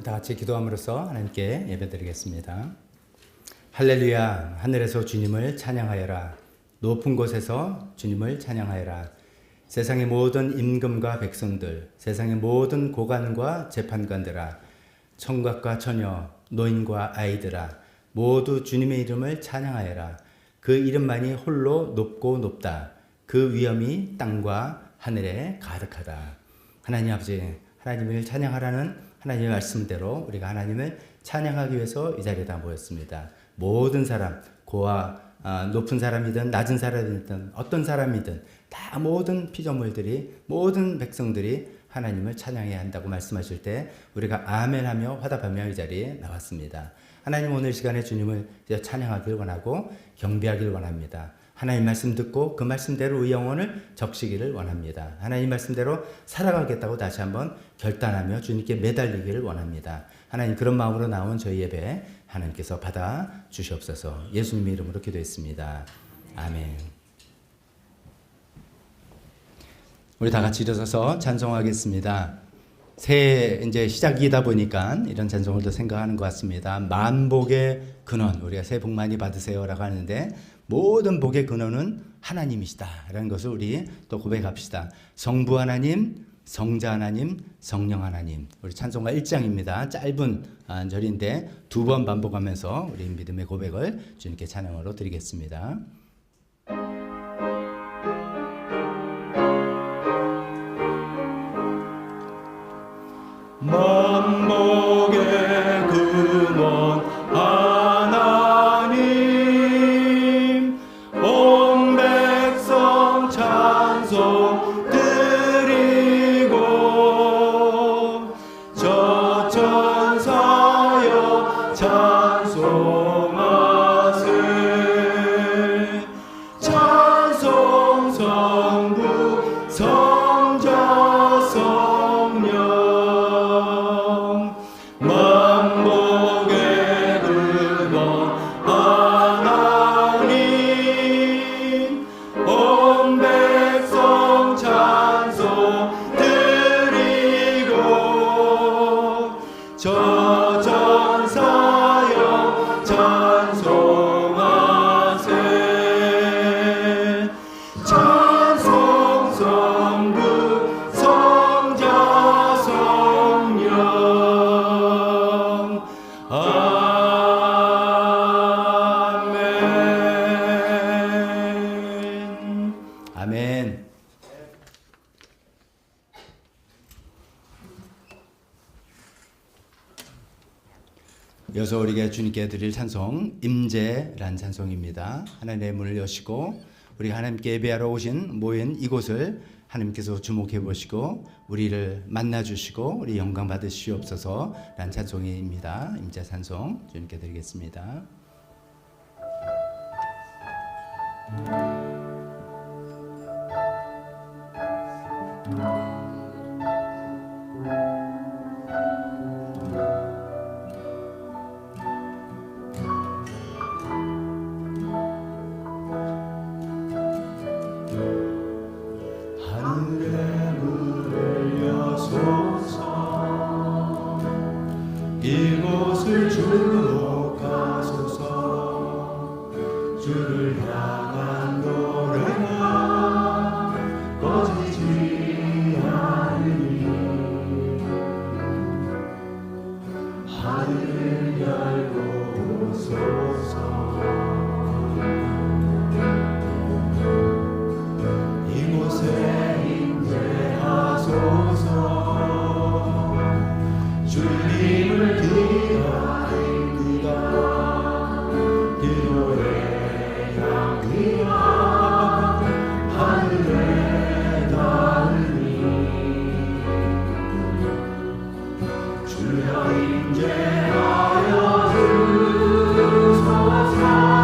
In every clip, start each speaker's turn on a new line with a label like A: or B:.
A: 다 같이 기도함으로써 하나님께 예배드리겠습니다. 할렐루야. 하늘에서 주님을 찬양하여라. 높은 곳에서 주님을 찬양하여라. 세상의 모든 임금과 백성들, 세상의 모든 고관과 재판관들아, 청각과 처녀, 노인과 아이들아, 모두 주님의 이름을 찬양하여라. 그 이름만이 홀로 높고 높다. 그 위엄이 땅과 하늘에 가득하다. 하나님 아버지, 하나님을 찬양하라는 하나님의 말씀대로 우리가 하나님을 찬양하기 위해서 이 자리에 다 모였습니다. 모든 사람, 고와 높은 사람이든 낮은 사람이든 어떤 사람이든 다 모든 피조물들이, 모든 백성들이 하나님을 찬양해야 한다고 말씀하실 때 우리가 아멘하며 화답하며 이 자리에 나왔습니다. 하나님, 오늘 시간에 주님을 찬양하길 원하고 경배하길 원합니다. 하나님 말씀 듣고 그 말씀대로 우리 영혼을 적시기를 원합니다. 하나님 말씀대로 살아가겠다고 다시 한번 결단하며 주님께 매달리기를 원합니다. 하나님, 그런 마음으로 나온 저희 예배 하나님께서 받아 주시옵소서. 예수님의 이름으로 기도했습니다. 아멘. 우리 다 같이 일어서서 찬송하겠습니다. 새해 이제 시작이다 보니까 이런 찬송을 더 생각하는 것 같습니다. 만복의 근원, 우리가 새해 복 많이 받으세요라고 하는데 모든 복의 근원은 하나님이시다라는 것을 우리 또 고백합시다. 성부 하나님, 성자 하나님, 성령 하나님. 우리 찬송가 1장입니다. 짧은 절인데 두 번 반복하면서 우리 믿음의 고백을 주님께 찬양으로 드리겠습니다.
B: 만복의 근원 하나님, 온 백성 찬송 드리고 저 천사여 찬송하세. 찬송 성부 성자 성령, 만복의 근원 하나님, 온 백성 찬송 드리고 저 전사여 찬송하세. 찬송 성부 성자 성령. 아멘.
A: 아멘. 이어서 우리가 주님께 드릴 찬송 임재란 찬송입니다. 하나님의 문을 여시고 우리가 하나님께 예배하러 오신 모인 이곳을 하나님께서 주목해 보시고 우리를 만나 주시고 우리 영광 받으시옵소서라는 찬송입니다. 임재 찬송 주님께 드리겠습니다.
B: 하늘의 문을 여소서. 이곳을 주목하소서. 주를 향한 노래가 꺼지지 않으니 하늘을 열고 오소서. 이곳에 임재하소서. 주님을 기다립니다. 기도의 향기가 하늘에 닿으니 주여 임재하여 주소서.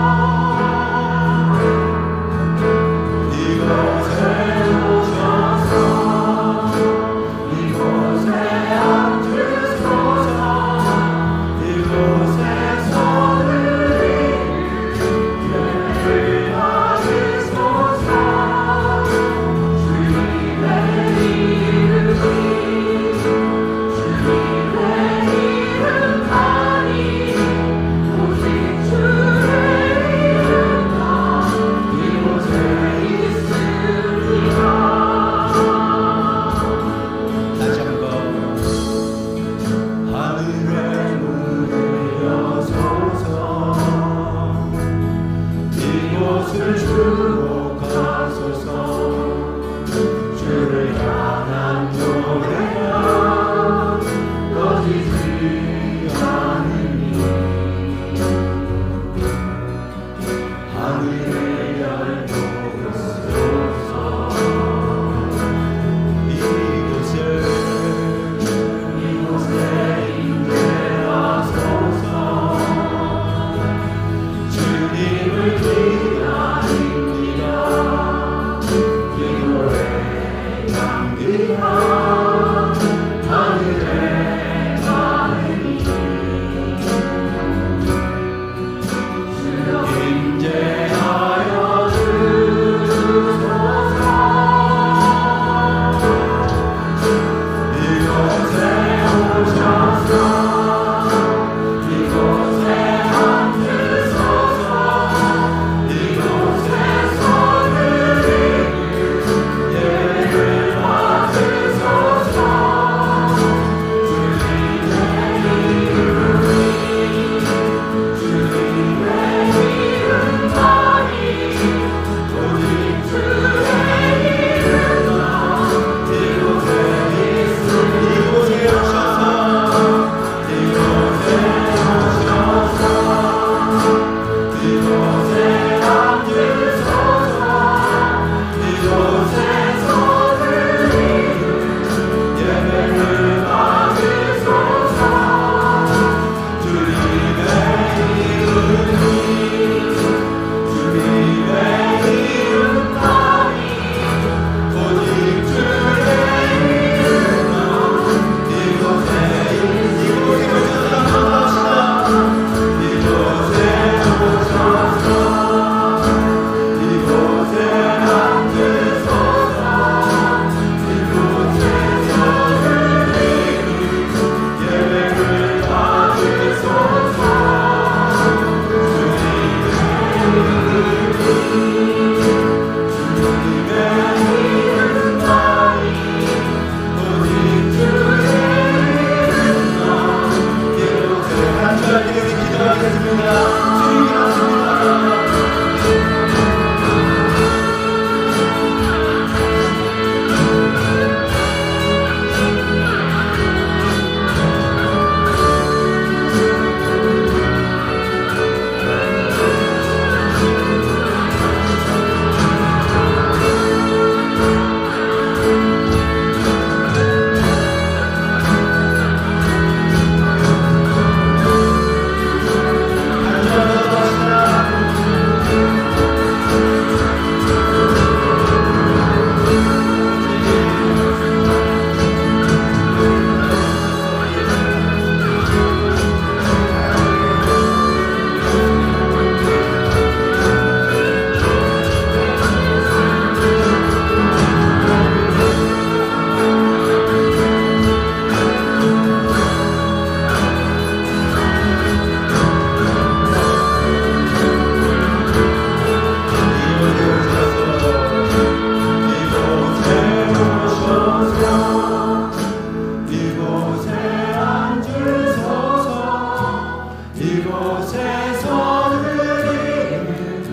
B: 이곳에서 드리는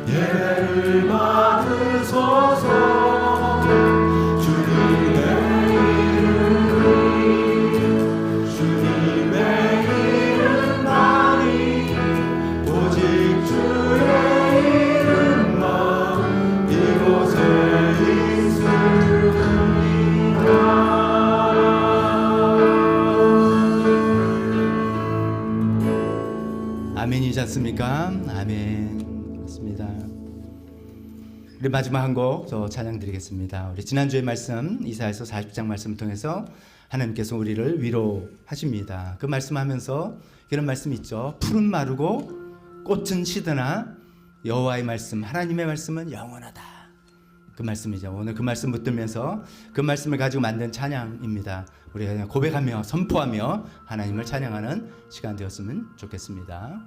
B: 예배를 받으소서. 주님의 이름만이 오직 주의 이름만 이곳에 있으리라.
A: 아멘이지 않습니까? 아멘. 그렇습니다. 우리 마지막 한 곡 저 찬양 드리겠습니다. 우리 지난주의 말씀 이사야서 40장 말씀을 통해서 하나님께서 우리를 위로하십니다. 그 말씀하면서 이런 말씀 있죠. 푸른 마르고 꽃은 시드나 여호와의 말씀, 하나님의 말씀은 영원하다. 그 말씀이죠. 오늘 그 말씀 붙들면서 그 말씀을 가지고 만든 찬양입니다. 우리가 그냥 고백하며 선포하며 하나님을 찬양하는 시간 되었으면 좋겠습니다.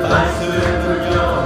B: 말씀을요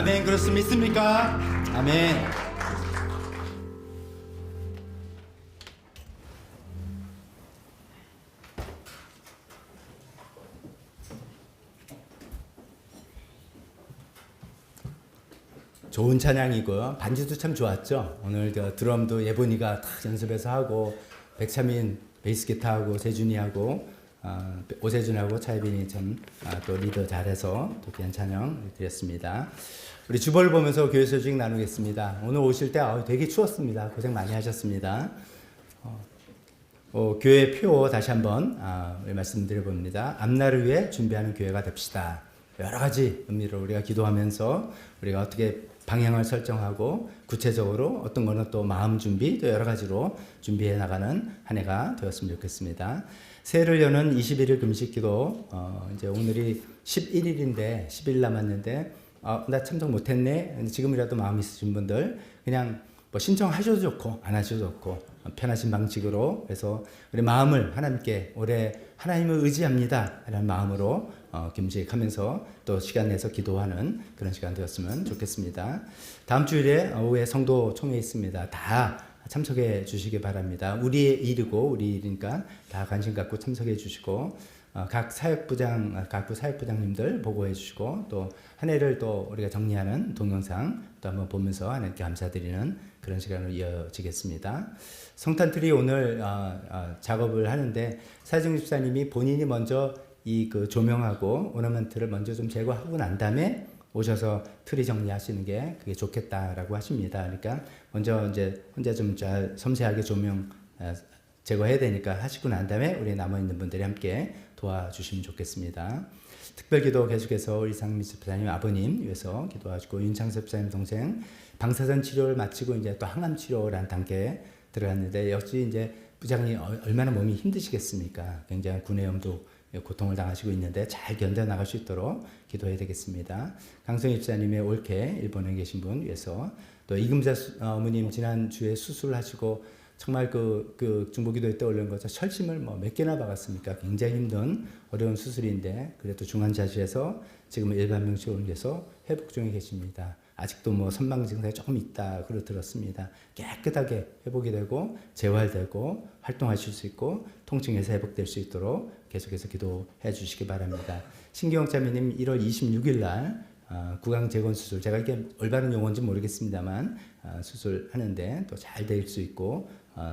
A: 아멘. 그렇습니다. 믿습니까? 아멘. 좋은 찬양이고요. 반주도 참 좋았죠. 오늘 드럼도 예본이가 탁 연습해서 하고, 백차민 베이스 기타하고, 세준이하고, 오세준하고 차이빈이 참 또 리더 잘해서 또 귀한 찬양 드렸습니다. 우리 주보를 보면서 교회 소식 나누겠습니다. 오늘 오실 때 되게 추웠습니다. 고생 많이 하셨습니다. 교회 표 다시 한번 말씀드려 봅니다. 앞날을 위해 준비하는 교회가 됩시다. 여러 가지 의미로 우리가 기도하면서 우리가 어떻게 방향을 설정하고 구체적으로 어떤 거는 또 마음 준비 또 여러 가지로 준비해 나가는 한 해가 되었으면 좋겠습니다. 새해를 여는 21일 금식기도 이제 오늘이 11일인데 10일 남았는데 나 참석 못했네. 지금이라도 마음 있으신 분들 그냥 뭐 신청하셔도 좋고 안 하셔도 좋고 편하신 방식으로 그래서 우리 마음을 하나님께 올해 하나님을 의지합니다 라는 마음으로 김식하면서 또 시간 내서 기도하는 그런 시간 되었으면 좋겠습니다. 다음 주일에 오후에 성도 총회 있습니다. 다 참석해 주시기 바랍니다. 우리의 일이고 우리 일이니까 다 관심 갖고 참석해 주시고 각 사역부장, 각부 사역부장님들 보고해 주시고 또 한 해를 또 우리가 정리하는 동영상 또 한번 보면서 하나님께 감사드리는 그런 시간으로 이어지겠습니다. 성탄트리 오늘 작업을 하는데 사정 집사님이 본인이 먼저 그 조명하고 오너먼트를 먼저 좀 제거하고 난 다음에 오셔서 트리 정리하시는 게 그게 좋겠다라고 하십니다. 그러니까 먼저 이제 혼자 좀 잘 섬세하게 조명 제거해야 되니까 하시고 난 다음에 우리 남아있는 분들이 함께 도와주시면 좋겠습니다. 특별기도 계속해서 이상미 집사님 아버님 위해서 기도하시고 윤창섭 집사님 동생 방사선 치료를 마치고 이제 또 항암 치료라는 단계에 들어갔는데 역시 이제 부장이 얼마나 몸이 힘드시겠습니까? 굉장히 구내염도 고통을 당하시고 있는데 잘 견뎌나갈 수 있도록 기도해야 되겠습니다. 강성희 집사님의 올케 일본에 계신 분 위해서 또 이금자 어머님 지난주에 수술하시고 정말 그 중보기도회 때 올린 거죠. 철심을 몇 개나 박았습니까? 굉장히 힘든 어려운 수술인데 그래도 중환자실에서 지금 일반 병실에 옮겨서 회복 중에 계십니다. 아직도 선망 증상이 조금 있다 그러 들었습니다. 깨끗하게 회복이 되고 재활되고 활동하실 수 있고 통증에서 회복될 수 있도록 계속해서 기도해 주시기 바랍니다. 신기영 자매님 1월 26일 날 구강 재건 수술 제가 이게 올바른 용어인지 모르겠습니다만 수술하는데 또 잘 될 수 있고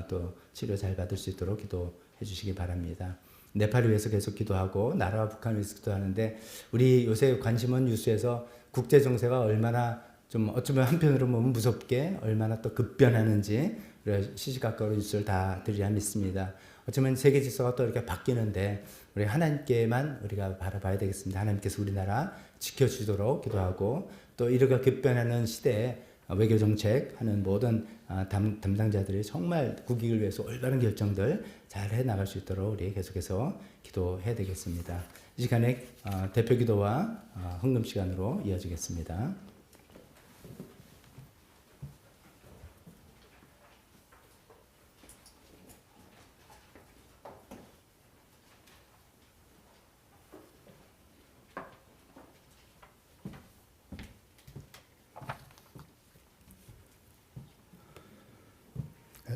A: 또 치료 잘 받을 수 있도록 기도해 주시기 바랍니다. 네팔을 위해서 계속 기도하고 나라와 북한을 위해서 기도하는데 우리 요새 관심은 뉴스에서 국제 정세가 얼마나 좀 어쩌면 한편으로 보면 무섭게 얼마나 또 급변하는지 시시각각으로 뉴스를 다 들으려 믿습니다. 어쩌면 세계 질서가 또 이렇게 바뀌는데 우리 하나님께만 우리가 바라봐야 되겠습니다. 하나님께서 우리나라 지켜주도록 기도하고 또 이렇게 급변하는 시대에 외교정책 하는 모든 담당자들이 정말 국익을 위해서 올바른 결정들 잘 해나갈 수 있도록 우리 계속해서 기도해야 되겠습니다. 이 시간에 대표기도와 헌금 시간으로 이어지겠습니다.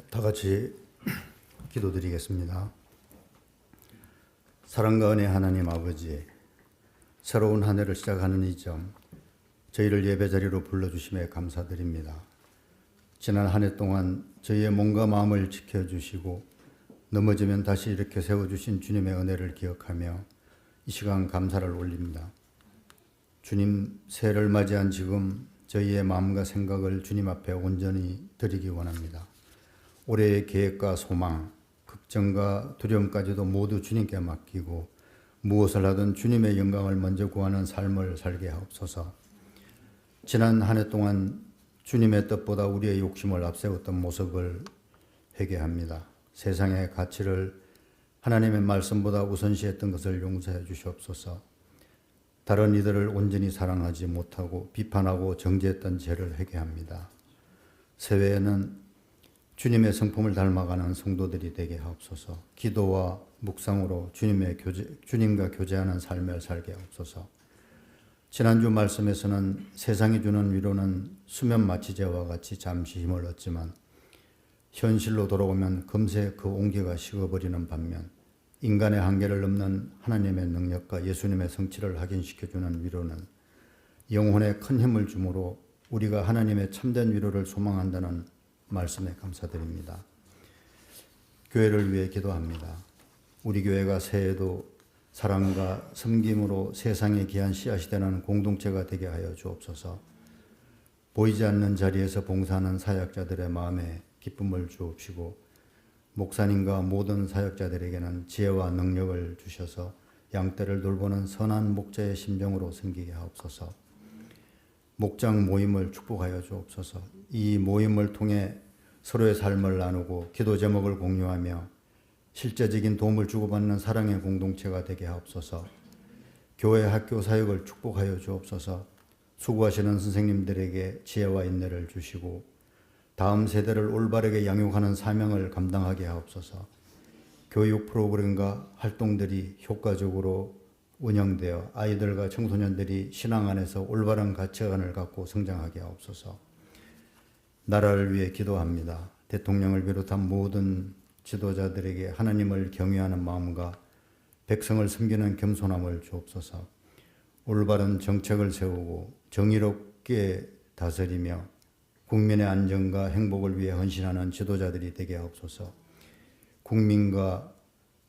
C: 다 같이 기도드리겠습니다. 사랑과 은혜 하나님 아버지, 새로운 한 해를 시작하는 이 점 저희를 예배자리로 불러주심에 감사드립니다. 지난 한 해 동안 저희의 몸과 마음을 지켜주시고 넘어지면 다시 이렇게 세워주신 주님의 은혜를 기억하며 이 시간 감사를 올립니다. 주님, 새해를 맞이한 지금 저희의 마음과 생각을 주님 앞에 온전히 드리기 원합니다. 올해의 계획과 소망, 걱정과 두려움까지도 모두 주님께 맡기고 무엇을 하든 주님의 영광을 먼저 구하는 삶을 살게 하옵소서. 지난 한 해 동안 주님의 뜻보다 우리의 욕심을 앞세웠던 모습을 회개합니다. 세상의 가치를 하나님의 말씀보다 우선시했던 것을 용서해 주시옵소서. 다른 이들을 온전히 사랑하지 못하고 비판하고 정죄했던 죄를 회개합니다. 새해에는 주님의 성품을 닮아가는 성도들이 되게 하옵소서. 기도와 묵상으로 주님과 교제하는 삶을 살게 하옵소서. 지난주 말씀에서는 세상이 주는 위로는 수면 마취제와 같이 잠시 힘을 얻지만 현실로 돌아오면 금세 그 온기가 식어버리는 반면 인간의 한계를 넘는 하나님의 능력과 예수님의 성취를 확인시켜주는 위로는 영혼에 큰 힘을 주므로 우리가 하나님의 참된 위로를 소망한다는 말씀에 감사드립니다. 교회를 위해 기도합니다. 우리 교회가 새해에도 사랑과 섬김으로 세상에 귀한 씨앗이 되는 공동체가 되게 하여 주옵소서. 보이지 않는 자리에서 봉사하는 사역자들의 마음에 기쁨을 주옵시고 목사님과 모든 사역자들에게는 지혜와 능력을 주셔서 양떼를 돌보는 선한 목자의 심정으로 섬기게 하옵소서. 목장 모임을 축복하여 주옵소서. 이 모임을 통해 서로의 삶을 나누고 기도 제목을 공유하며 실제적인 도움을 주고받는 사랑의 공동체가 되게 하옵소서. 교회 학교 사역을 축복하여 주옵소서. 수고하시는 선생님들에게 지혜와 인내를 주시고 다음 세대를 올바르게 양육하는 사명을 감당하게 하옵소서. 교육 프로그램과 활동들이 효과적으로 운영되어 아이들과 청소년들이 신앙 안에서 올바른 가치관을 갖고 성장하게 하옵소서. 나라를 위해 기도합니다. 대통령을 비롯한 모든 지도자들에게 하나님을 경외하는 마음과 백성을 섬기는 겸손함을 주옵소서. 올바른 정책을 세우고 정의롭게 다스리며 국민의 안정과 행복을 위해 헌신하는 지도자들이 되게 하옵소서. 국민과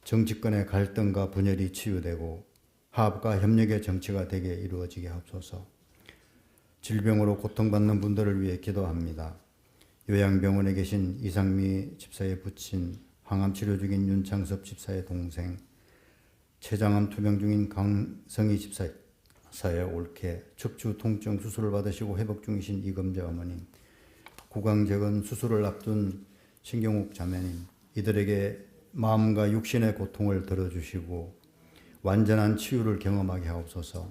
C: 정치권의 갈등과 분열이 치유되고 화합과 협력의 정치가 되게 이루어지게 하옵소서. 질병으로 고통받는 분들을 위해 기도합니다. 요양병원에 계신 이상미 집사의 부친, 항암 치료 중인 윤창섭 집사의 동생, 췌장암 투병 중인 강성희 집사의 올케, 척추 통증 수술을 받으시고 회복 중이신 이금재 어머님, 구강재건 수술을 앞둔 신경욱 자매님, 이들에게 마음과 육신의 고통을 덜어주시고 완전한 치유를 경험하게 하옵소서.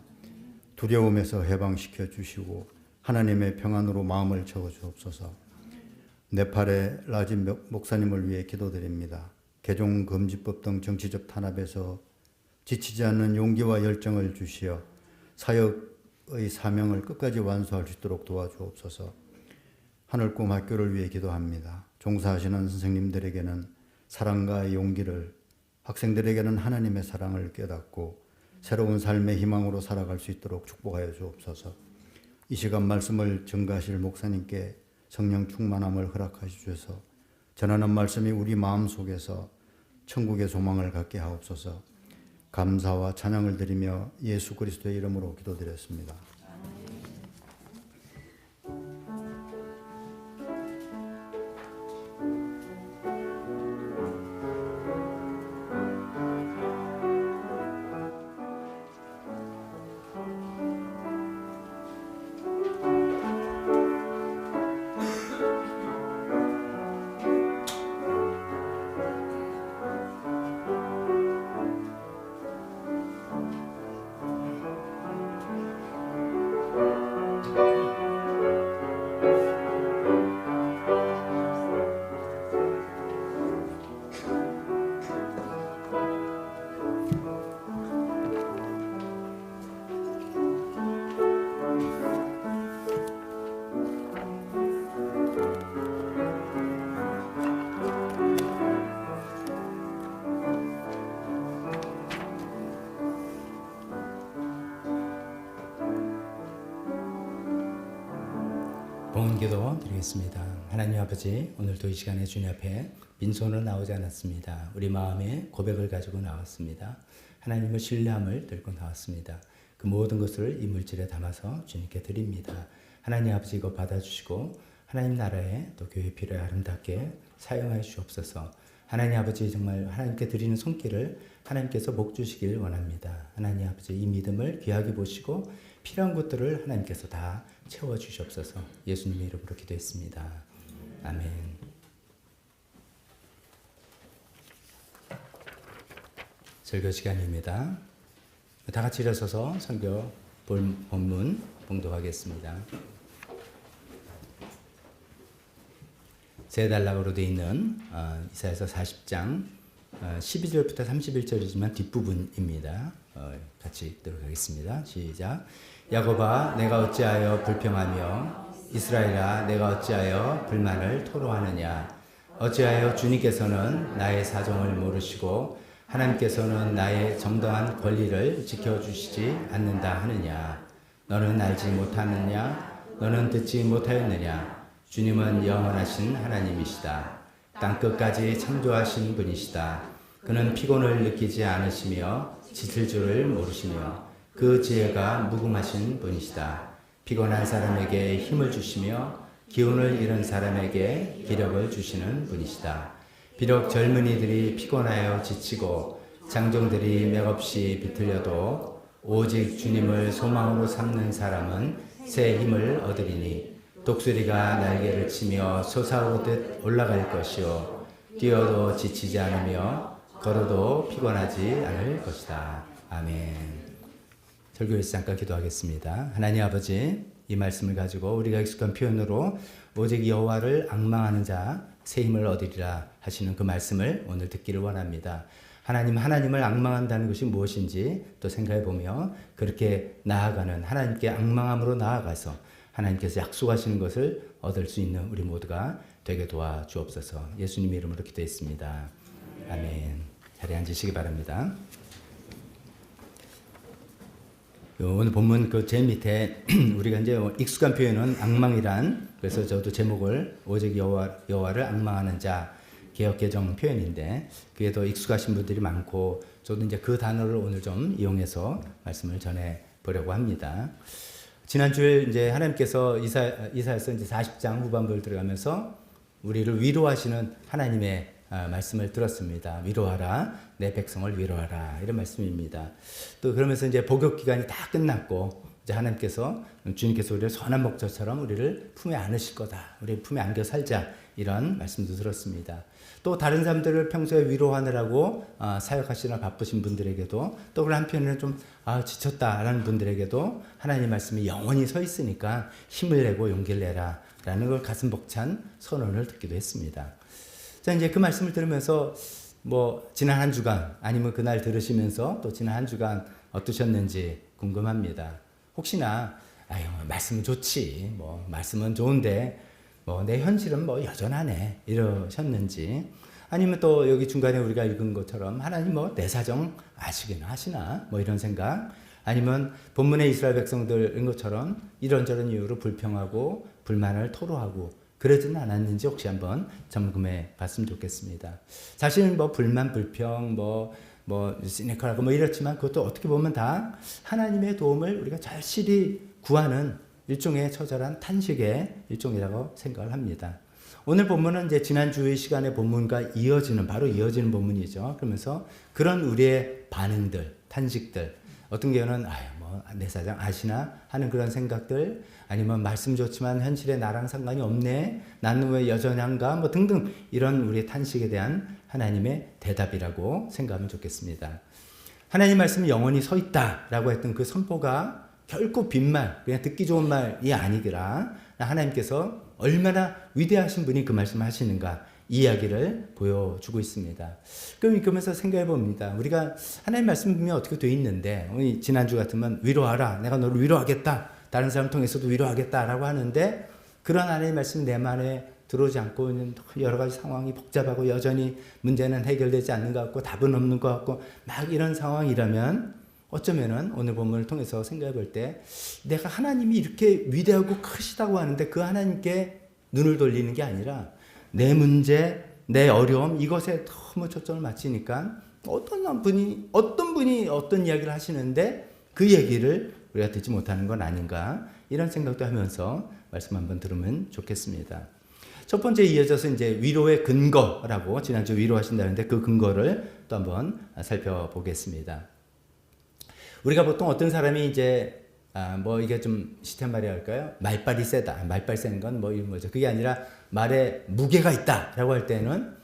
C: 두려움에서 해방시켜 주시고 하나님의 평안으로 마음을 채워 주옵소서. 네팔의 라지 목사님을 위해 기도드립니다. 개종금지법 등 정치적 탄압에서 지치지 않는 용기와 열정을 주시어 사역의 사명을 끝까지 완수할 수 있도록 도와주옵소서. 하늘꿈 학교를 위해 기도합니다. 종사하시는 선생님들에게는 사랑과 용기를, 학생들에게는 하나님의 사랑을 깨닫고 새로운 삶의 희망으로 살아갈 수 있도록 축복하여 주옵소서. 이 시간 말씀을 증거하실 목사님께 성령 충만함을 허락하시옵소서. 전하는 말씀이 우리 마음속에서 천국의 소망을 갖게 하옵소서. 감사와 찬양을 드리며 예수 그리스도의 이름으로 기도드렸습니다.
A: 봉헌기도 드리겠습니다. 하나님 아버지, 오늘도 이 시간에 주님 앞에 빈손으로 나오지 않았습니다. 우리 마음에 고백을 가지고 나왔습니다. 하나님의 신뢰함을 들고 나왔습니다. 그 모든 것을 이 물질에 담아서 주님께 드립니다. 하나님 아버지, 이거 받아주시고 하나님 나라에 또 교회 필요에 아름답게 사용하여 주옵소서. 하나님 아버지, 정말 하나님께 드리는 손길을 하나님께서 복 주시길 원합니다. 하나님 아버지, 이 믿음을 귀하게 보시고 필요한 것들을 하나님께서 다 채워주시옵소서. 예수님의 이름으로 기도했습니다. 아멘. 설교 시간입니다. 다 같이 일어서서 설교 본문 봉독하겠습니다. 세 단락으로 되어 있는 이사야서 40장 12절부터 31절이지만 뒷부분입니다. 같이 읽도록 하겠습니다. 시작. 야곱아 내가 어찌하여 불평하며 이스라엘아 내가 어찌하여 불만을 토로하느냐. 어찌하여 주님께서는 나의 사정을 모르시고 하나님께서는 나의 정당한 권리를 지켜주시지 않는다 하느냐. 너는 알지 못하느냐. 너는 듣지 못하였느냐. 주님은 영원하신 하나님이시다. 땅끝까지 창조하신 분이시다. 그는 피곤을 느끼지 않으시며 지칠 줄을 모르시며 그 지혜가 무궁하신 분이시다. 피곤한 사람에게 힘을 주시며 기운을 잃은 사람에게 기력을 주시는 분이시다. 비록 젊은이들이 피곤하여 지치고 장정들이 맥없이 비틀려도 오직 주님을 소망으로 삼는 사람은 새 힘을 얻으리니 독수리가 날개를 치며 솟아오르듯 올라갈 것이요 뛰어도 지치지 않으며 걸어도 피곤하지 않을 것이다. 아멘. 설교에서 잠깐 기도하겠습니다. 하나님 아버지, 이 말씀을 가지고 우리가 익숙한 표현으로 오직 여호와를 앙망하는 자 새 힘을 얻으리라 하시는 그 말씀을 오늘 듣기를 원합니다. 하나님을 앙망한다는 것이 무엇인지 또 생각해 보며 그렇게 나아가는 하나님께 앙망함으로 나아가서 하나님께서 약속하시는 것을 얻을 수 있는 우리 모두가 되게 도와주옵소서. 예수님 이름으로 기도했습니다. 아멘. 자리에 앉으시기 바랍니다. 오늘 본문 그 제 밑에 우리가 이제 익숙한 표현은 앙망이란, 그래서 저도 제목을 오직 여호와를 앙망하는 자 개역개정 표현인데 그게 더 익숙하신 분들이 많고 저도 이제 그 단어를 오늘 좀 이용해서 말씀을 전해 보려고 합니다. 지난주에 이제 하나님께서 이사야서 이제 40장 후반부를 들어가면서 우리를 위로하시는 하나님의 말씀을 들었습니다. 위로하라, 내 백성을 위로하라, 이런 말씀입니다. 또 그러면서 이제 복역 기간이 다 끝났고 이제 하나님께서 주님께서 우리를 선한 목자처럼 우리를 품에 안으실 거다, 우리 품에 안겨 살자, 이런 말씀도 들었습니다. 또 다른 사람들을 평소에 위로하느라고 사역하시느라 바쁘신 분들에게도 또 그런 한편으로는 좀 지쳤다라는 분들에게도 하나님의 말씀이 영원히 서 있으니까 힘을 내고 용기를 내라 라는 걸 가슴 벅찬 선언을 듣기도 했습니다. 자, 이제 그 말씀을 들으면서 뭐 지난 한 주간 아니면 그날 들으시면서 또 지난 한 주간 어떠셨는지 궁금합니다. 혹시나 말씀은 좋지, 뭐 말씀은 좋은데 뭐 내 현실은 뭐 여전하네 이러셨는지, 아니면 또 여기 중간에 우리가 읽은 것처럼 하나님 뭐 내 사정 아시긴 하시나 뭐 이런 생각, 아니면 본문의 이스라엘 백성들인 것처럼 이런저런 이유로 불평하고 불만을 토로하고 그러지는 않았는지 혹시 한번 점검해 봤으면 좋겠습니다. 사실 뭐 불만, 불평, 뭐 시니컬하고 뭐 이렇지만 그것도 어떻게 보면 다 하나님의 도움을 우리가 절실히 구하는 일종의 처절한 탄식의 일종이라고 생각을 합니다. 오늘 본문은 이제 지난주의 시간의 본문과 바로 이어지는 본문이죠. 그러면서 그런 우리의 반응들, 탄식들, 어떤 경우는 내 사정 아시나 하는 그런 생각들, 아니면 말씀 좋지만 현실에 나랑 상관이 없네, 나는 왜 여전한가, 뭐 등등 이런 우리의 탄식에 대한 하나님의 대답이라고 생각하면 좋겠습니다. 하나님 말씀이 영원히 서 있다라고 했던 그 선포가 결코 빈말, 그냥 듣기 좋은 말이 아니더라. 하나님께서 얼마나 위대하신 분이 그 말씀을 하시는가, 이야기를 보여주고 있습니다. 그러면서 생각해 봅니다. 우리가 하나님 말씀 보면 어떻게 돼 있는데, 지난주 같으면 위로하라, 내가 너를 위로하겠다, 다른 사람 통해서도 위로하겠다라고 하는데, 그런 하나님 말씀 내 마음에 들어오지 않고 있는 여러 가지 상황이 복잡하고 여전히 문제는 해결되지 않는 것 같고 답은 없는 것 같고 막 이런 상황이라면, 어쩌면은 오늘 본문을 통해서 생각해 볼 때 내가 하나님이 이렇게 위대하고 크시다고 하는데 그 하나님께 눈을 돌리는 게 아니라 내 문제, 내 어려움, 이것에 너무 초점을 맞추니까 어떤 분이 어떤 이야기를 하시는데 그 얘기를 우리가 듣지 못하는 건 아닌가, 이런 생각도 하면서 말씀 한번 들으면 좋겠습니다. 첫 번째 이어져서 이제 위로의 근거라고, 지난주 위로하신다는데 그 근거를 또 한번 살펴보겠습니다. 우리가 보통 어떤 사람이 이제 이게 좀 시트한 말이 할까요? 말빨이 세다. 말빨 센 건 뭐 이런 거죠. 그게 아니라 말에 무게가 있다라고 할 때는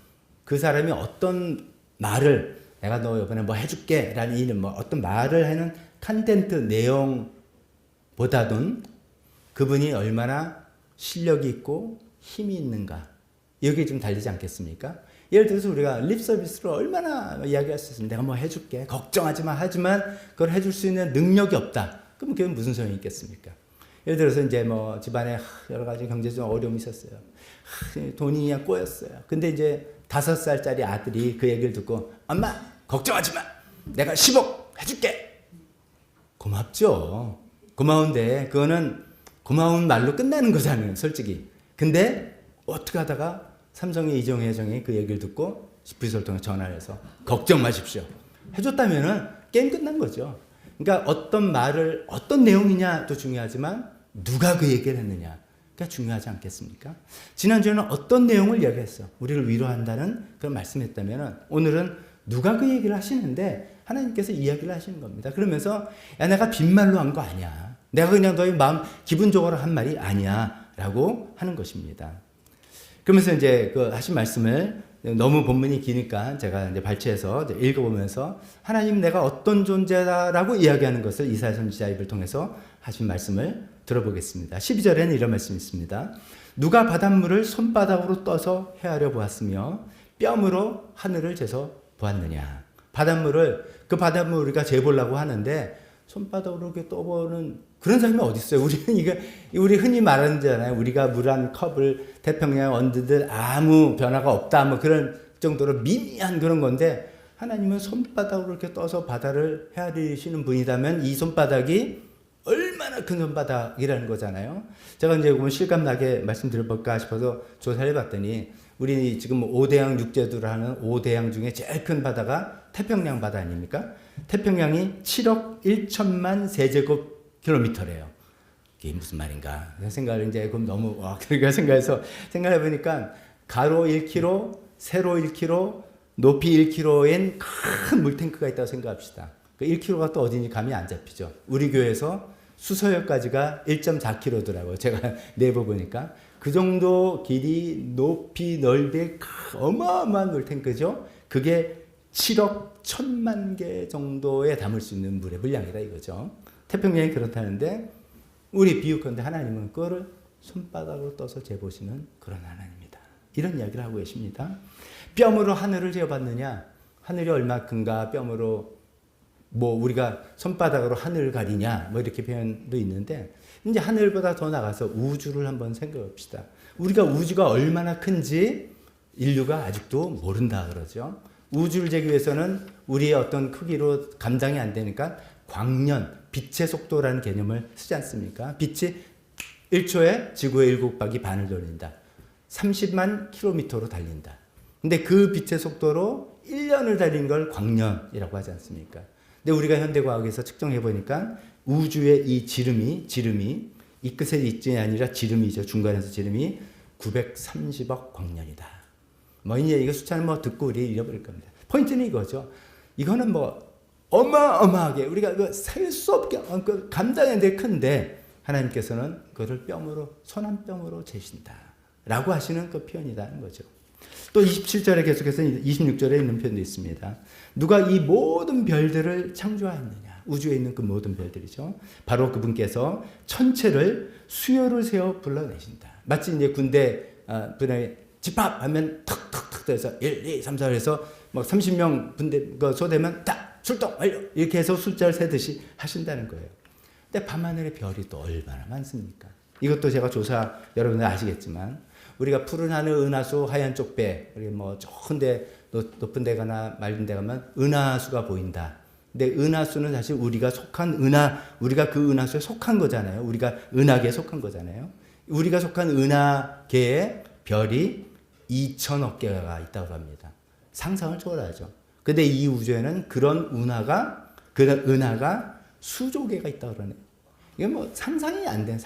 A: 그 사람이 어떤 말을 내가 너 이번에 뭐 해줄게라는 이런 어떤 말을 하는 컨텐트 내용보다는 그분이 얼마나 실력이 있고 힘이 있는가, 여기에 좀 달리지 않겠습니까? 예를 들어서 우리가 립 서비스로 얼마나 이야기할 수 있어. 내가 뭐 해줄게. 걱정하지 마. 하지만 그걸 해줄 수 있는 능력이 없다. 그럼 그게 무슨 소용이 있겠습니까? 예를 들어서 이제 뭐 집안에 여러 가지 경제적 어려움이 있었어요. 돈이 그냥 꼬였어요. 근데 이제 5살짜리 아들이 그 얘기를 듣고 엄마 걱정하지 마. 내가 10억 해줄게. 고맙죠. 고마운데 그거는 고마운 말로 끝나는 거잖아요. 솔직히. 근데 어떻게 하다가 삼성의 이정희 회장이 그 얘기를 듣고 부서를 통해 전화를 해서 걱정 마십시오. 해줬다면은 게임 끝난 거죠. 그러니까 어떤 말을 어떤 내용이냐도 중요하지만 누가 그 얘기를 했느냐가 중요하지 않겠습니까? 지난주에는 어떤 내용을 이야기했어. 우리를 위로한다는 그런 말씀했다면은 오늘은 누가 그 얘기를 하시는데 하나님께서 이야기를 하시는 겁니다. 그러면서 야 내가 빈말로 한 거 아니야. 내가 그냥 너희 마음 기분적으로 한 말이 아니야 라고 하는 것입니다. 그러면서 이제 그 하신 말씀을 너무 본문이 기니까 제가 이제 발췌해서 이제 읽어보면서 하나님 내가 어떤 존재다라고 이야기하는 것을 이사야 선지자 입을 통해서 하신 말씀을 들어보겠습니다. 12절에는 이런 말씀이 있습니다. 누가 바닷물을 손바닥으로 떠서 헤아려 보았으며 뼘으로 하늘을 재서 보았느냐. 그 바닷물 우리가 재보려고 하는데 손바닥으로 이렇게 떠보는 그런 사람이 어디 있어요? 우리 흔히 말하잖아요. 우리가 물 한 컵을 태평양 언드들 아무 변화가 없다. 뭐 그런 정도로 미미한 그런 건데 하나님은 손바닥으로 이렇게 떠서 바다를 헤아리시는 분이라면 이 손바닥이 얼마나 큰 손바닥이라는 거잖아요. 제가 이제 보면 실감나게 말씀드려볼까 싶어서 조사를 해봤더니 우리 지금 5대양 육제도를 하는 5대양 중에 제일 큰 바다가 태평양 바다 아닙니까? 태평양이 7억 1천만 세제곱킬로미터래요. 이게 무슨 말인가? 생각을 이제 그럼 너무 그러니까 생각해 보니까 가로 1km, 세로 1km, 높이 1km엔 큰 물탱크가 있다고 생각합시다. 그 1km가 또 어딘지 감이 안 잡히죠. 우리 교회에서 수서역까지가 1.4km더라고요. 제가 내부 보니까 그 정도 길이, 높이, 넓이 어마어마한 물탱크죠. 그게 7억 1천만 개 정도에 담을 수 있는 물의 분량이다 이거죠. 태평양이 그렇다는데 우리 비유컨대 하나님은 그거를 손바닥으로 떠서 재보시는 그런 하나님이다. 이런 이야기를 하고 계십니다. 뼘으로 하늘을 재봤느냐? 하늘이 얼마큼가 뼘으로 뭐 우리가 손바닥으로 하늘을 가리냐? 뭐 이렇게 표현도 있는데 이제 하늘보다 더 나가서 우주를 한번 생각해 봅시다. 우리가 우주가 얼마나 큰지 인류가 아직도 모른다 그러죠. 우주를 재기 위해서는 우리의 어떤 크기로 감당이 안 되니까 광년, 빛의 속도라는 개념을 쓰지 않습니까? 빛이 1초에 지구의 7바퀴 반을 돌린다. 30만 킬로미터로 달린다. 근데 그 빛의 속도로 1년을 달리는 걸 광년이라고 하지 않습니까? 근데 우리가 현대과학에서 측정해 보니까 우주의 이 지름이 이 끝에 있지 아니라 지름이죠. 중간에서 지름이 930억 광년이다. 뭐 이제 이거 숫자는 뭐 듣고 우리 잃어버릴 겁니다. 포인트는 이거죠. 이거는 뭐 어마어마하게 우리가 셀 수 없게 감당이 안 될 큰데 하나님께서는 그것을 뼘으로 손 한 뼘으로 재신다라고 하시는 그 표현이라는 거죠. 또 27절에 계속해서 26절에 있는 표현도 있습니다. 누가 이 모든 별들을 창조하였느냐. 우주에 있는 그 모든 별들이죠. 바로 그분께서 천체를 수요를 세워 불러내신다. 마치 이제 군대 분에 집합하면 턱턱턱 해서 1, 2, 3, 4 해서 뭐 30명 분대 소되면 딱 출동 완료 이렇게 해서 숫자를 세듯이 하신다는 거예요. 근데 밤하늘의 별이 또 얼마나 많습니까? 이것도 제가 조사 여러분들 아시겠지만 우리가 푸른 하늘 은하수 하얀 쪽배 우리 뭐 좋은데 높은 데 가나 맑은 데 가면 은하수가 보인다. 근데 은하수는 사실 우리가 속한 우리가 그 은하수에 속한 거잖아요. 우리가 은하계에 속한 거잖아요. 우리가 속한 은하계에 별이 2천억 개가 있다고 합니다. 상상을 초월하죠. 근데 이 우주에는 그런 은하가 수조 개가 있다고 그러네요. 이게 뭐 상상이 안 돼.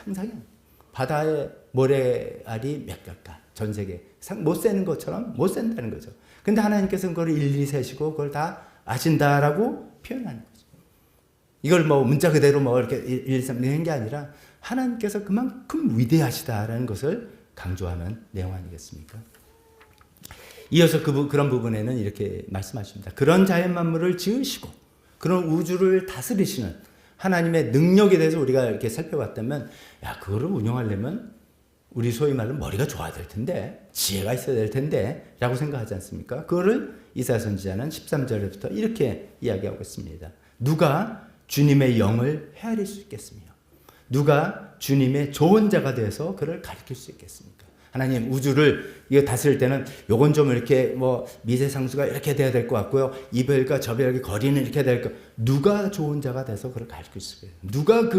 A: 바다에 모래알이 몇 개일까? 전 세계. 못 세는 것처럼 못 센다는 거죠. 근데 하나님께서는 그걸 일일이 세시고 그걸 다 아신다라고 표현하는 거죠. 이걸 뭐 문자 그대로 뭐 이렇게 1, 2, 3 하는 게 아니라 하나님께서 그만큼 위대하시다라는 것을 강조하는 내용 아니겠습니까? 이어서 그런 부분에는 이렇게 말씀하십니다. 그런 자연 만물을 지으시고 그런 우주를 다스리시는 하나님의 능력에 대해서 우리가 이렇게 살펴봤다면 그거를 운영하려면 우리 소위 말하는 머리가 좋아야 될 텐데, 지혜가 있어야 될 텐데 라고 생각하지 않습니까? 그거를 이사야 선지자는 13절부터 이렇게 이야기하고 있습니다. 누가 주님의 영을 헤아릴 수 있겠으며 누가 주님의 좋은 자가 되어서 그를 가르칠 수 있겠습니까? 하나님, 우주를 이거 다스릴 때는 요건 좀 이렇게 뭐 미세상수가 이렇게 돼야 될 것 같고요. 이 별과 저 별의 거리는 이렇게 될 것. 누가 좋은 자가 돼서 그를 가르칠 수 있겠습니까? 누가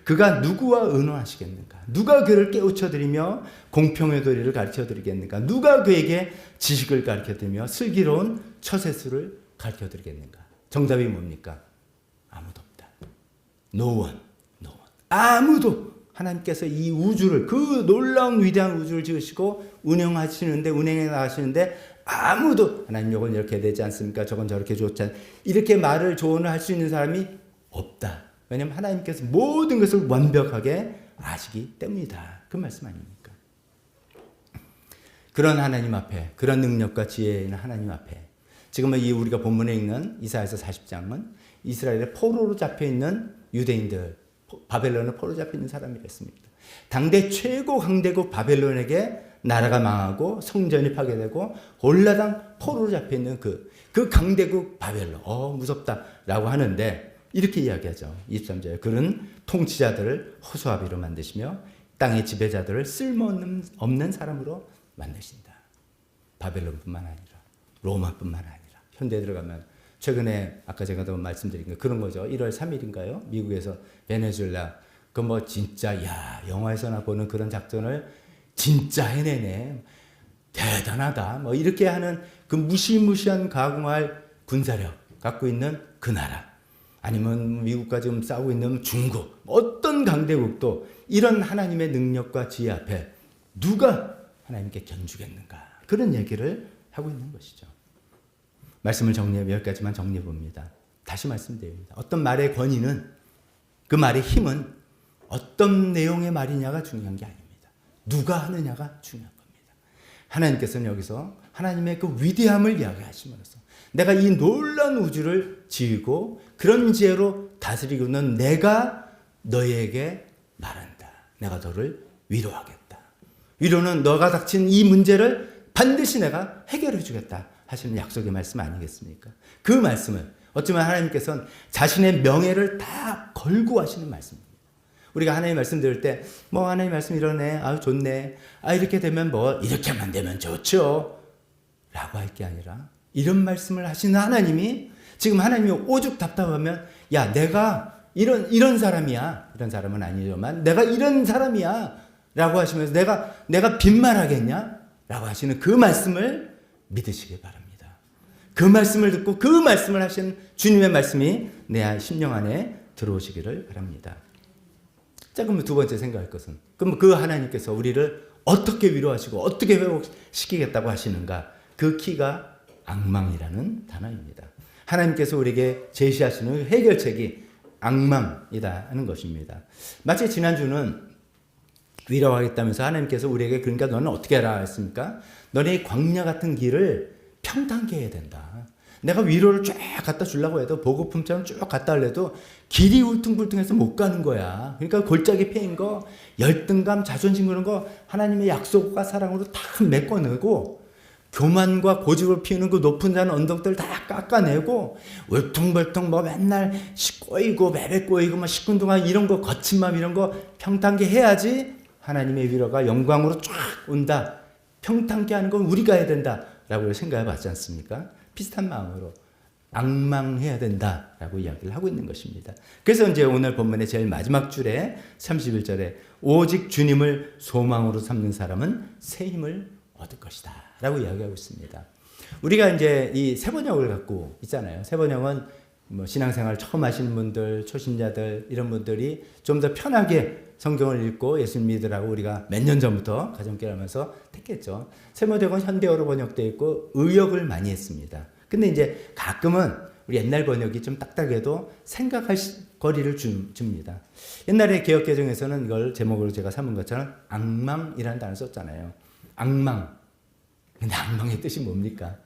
A: 그가 누구와 의논하시겠는가? 누가 그를 깨우쳐 드리며 공평의 도리를 가르쳐 드리겠는가? 누가 그에게 지식을 가르쳐 드리며 슬기로운 처세술을 가르쳐 드리겠는가? 정답이 뭡니까? 아무도 없다. No one. 아무도. 하나님께서 이 우주를, 그 놀라운 위대한 우주를 지으시고 운행하시는데, 운행해 나가시는데 아무도 하나님 요건 이렇게 되지 않습니까? 저건 저렇게 좋지 않, 이렇게 말을 조언을 할 수 있는 사람이 없다. 왜냐하면 하나님께서 모든 것을 완벽하게 아시기 때문이다. 그 말씀 아닙니까? 그런 하나님 앞에, 그런 능력과 지혜 있는 하나님 앞에, 지금은 이 우리가 본문에 읽는 이사야서 40장은 이스라엘의 포로로 잡혀있는 유대인들, 바벨론에 포로 잡혀있는 사람이랬습니다. 당대 최고 강대국 바벨론에게 나라가 망하고 성전이 파괴되고 올라당 포로로 잡혀있는 그 강대국 바벨론, 무섭다라고 하는데 이렇게 이야기하죠. 23절에 그는 통치자들을 허수아비로 만드시며 땅의 지배자들을 쓸모없는 사람으로 만드신다. 바벨론뿐만 아니라 로마뿐만 아니라 현대에 들어가면 최근에 아까 제가 또 말씀드린 거 그런 거죠. 1월 3일인가요? 미국에서 베네수엘라 그 뭐 진짜 영화에서나 보는 그런 작전을 진짜 해내네. 대단하다. 뭐 이렇게 하는 그 무시무시한 가공할 군사력 갖고 있는 그 나라. 아니면 미국과 지금 싸우고 있는 중국. 어떤 강대국도 이런 하나님의 능력과 지혜 앞에 누가 하나님께 견주겠는가. 그런 얘기를 하고 있는 것이죠. 말씀을 정리해 여기까지만 정리해 봅니다. 다시 말씀드립니다. 어떤 말의 권위는, 그 말의 힘은 어떤 내용의 말이냐가 중요한 게 아닙니다. 누가 하느냐가 중요한 겁니다. 하나님께서는 여기서 하나님의 그 위대함을 이야기하심으로써 내가 이 놀라운 우주를 지으고 그런 지혜로 다스리고는 내가 너희에게 말한다. 내가 너를 위로하겠다. 위로는 너가 닥친 이 문제를 반드시 내가 해결해 주겠다 하시는 약속의 말씀 아니겠습니까? 그 말씀을 어쩌면 하나님께서는 자신의 명예를 다 걸고 하시는 말씀입니다. 우리가 하나님 말씀 들을 때 뭐 하나님 말씀 이러네, 좋네, 이렇게 되면 뭐 이렇게만 되면 좋죠 라고 할 게 아니라 이런 말씀을 하시는 하나님이 지금 하나님이 오죽 답답하면 야 내가 이런 사람이야, 이런 사람은 아니지만 내가 이런 사람이야 라고 하시면서 내가 빈말하겠냐 라고 하시는 그 말씀을 믿으시기 바랍니다. 그 말씀을 듣고 그 말씀을 하신 주님의 말씀이 내 심령 안에 들어오시기를 바랍니다. 자, 그럼 두 번째 생각할 것은 그럼 그 하나님께서 우리를 어떻게 위로하시고 어떻게 회복시키겠다고 하시는가? 그 키가 악망이라는 단어입니다. 하나님께서 우리에게 제시하시는 해결책이 악망이다 하는 것입니다. 마치 지난주는 위로하겠다면서 하나님께서 우리에게 그러니까 너는 어떻게 하라 했습니까? 너네 광야 같은 길을 평탄케 해야 된다. 내가 위로를 쫙 갖다 주려고 해도 보급품처럼 쭉 갖다 하려도 길이 울퉁불퉁해서 못 가는 거야. 그러니까 골짜기 패인 거, 열등감, 자존심 그런 거 하나님의 약속과 사랑으로 다 메꿔내고 교만과 고집을 피우는 그 높은 산 언덕들 다 깎아내고 울퉁불퉁 뭐 맨날 꼬이고 매배 꼬이고 뭐 시큰둥한 이런 거 거친 마음 이런 거 평탄케 해야지 하나님의 위로가 영광으로 쫙 온다. 평탄케 하는 건 우리가 해야 된다라고 생각해 봤지 않습니까? 비슷한 마음으로 악망해야 된다라고 이야기를 하고 있는 것입니다. 그래서 이제 오늘 본문의 제일 마지막 줄에 31절에 오직 주님을 소망으로 삼는 사람은 새 힘을 얻을 것이다 라고 이야기하고 있습니다. 우리가 이제 이 새 번역을 갖고 있잖아요. 새 번역은 뭐 신앙생활 처음 하시는 분들, 초신자들 이런 분들이 좀 더 편하게 성경을 읽고 예수님 믿으라고 우리가 몇 년 전부터 가정교회 하면서 택했죠. 새 번역은 현대어로 번역되어 있고 의역을 많이 했습니다. 근데 이제 가끔은 우리 옛날 번역이 좀 딱딱해도 생각할 거리를 줍니다. 옛날에 개역개정에서는 이걸 제목으로 제가 삼은 것처럼 악망이라는 단어를 썼잖아요. 악망. 근데 악망의 뜻이 뭡니까?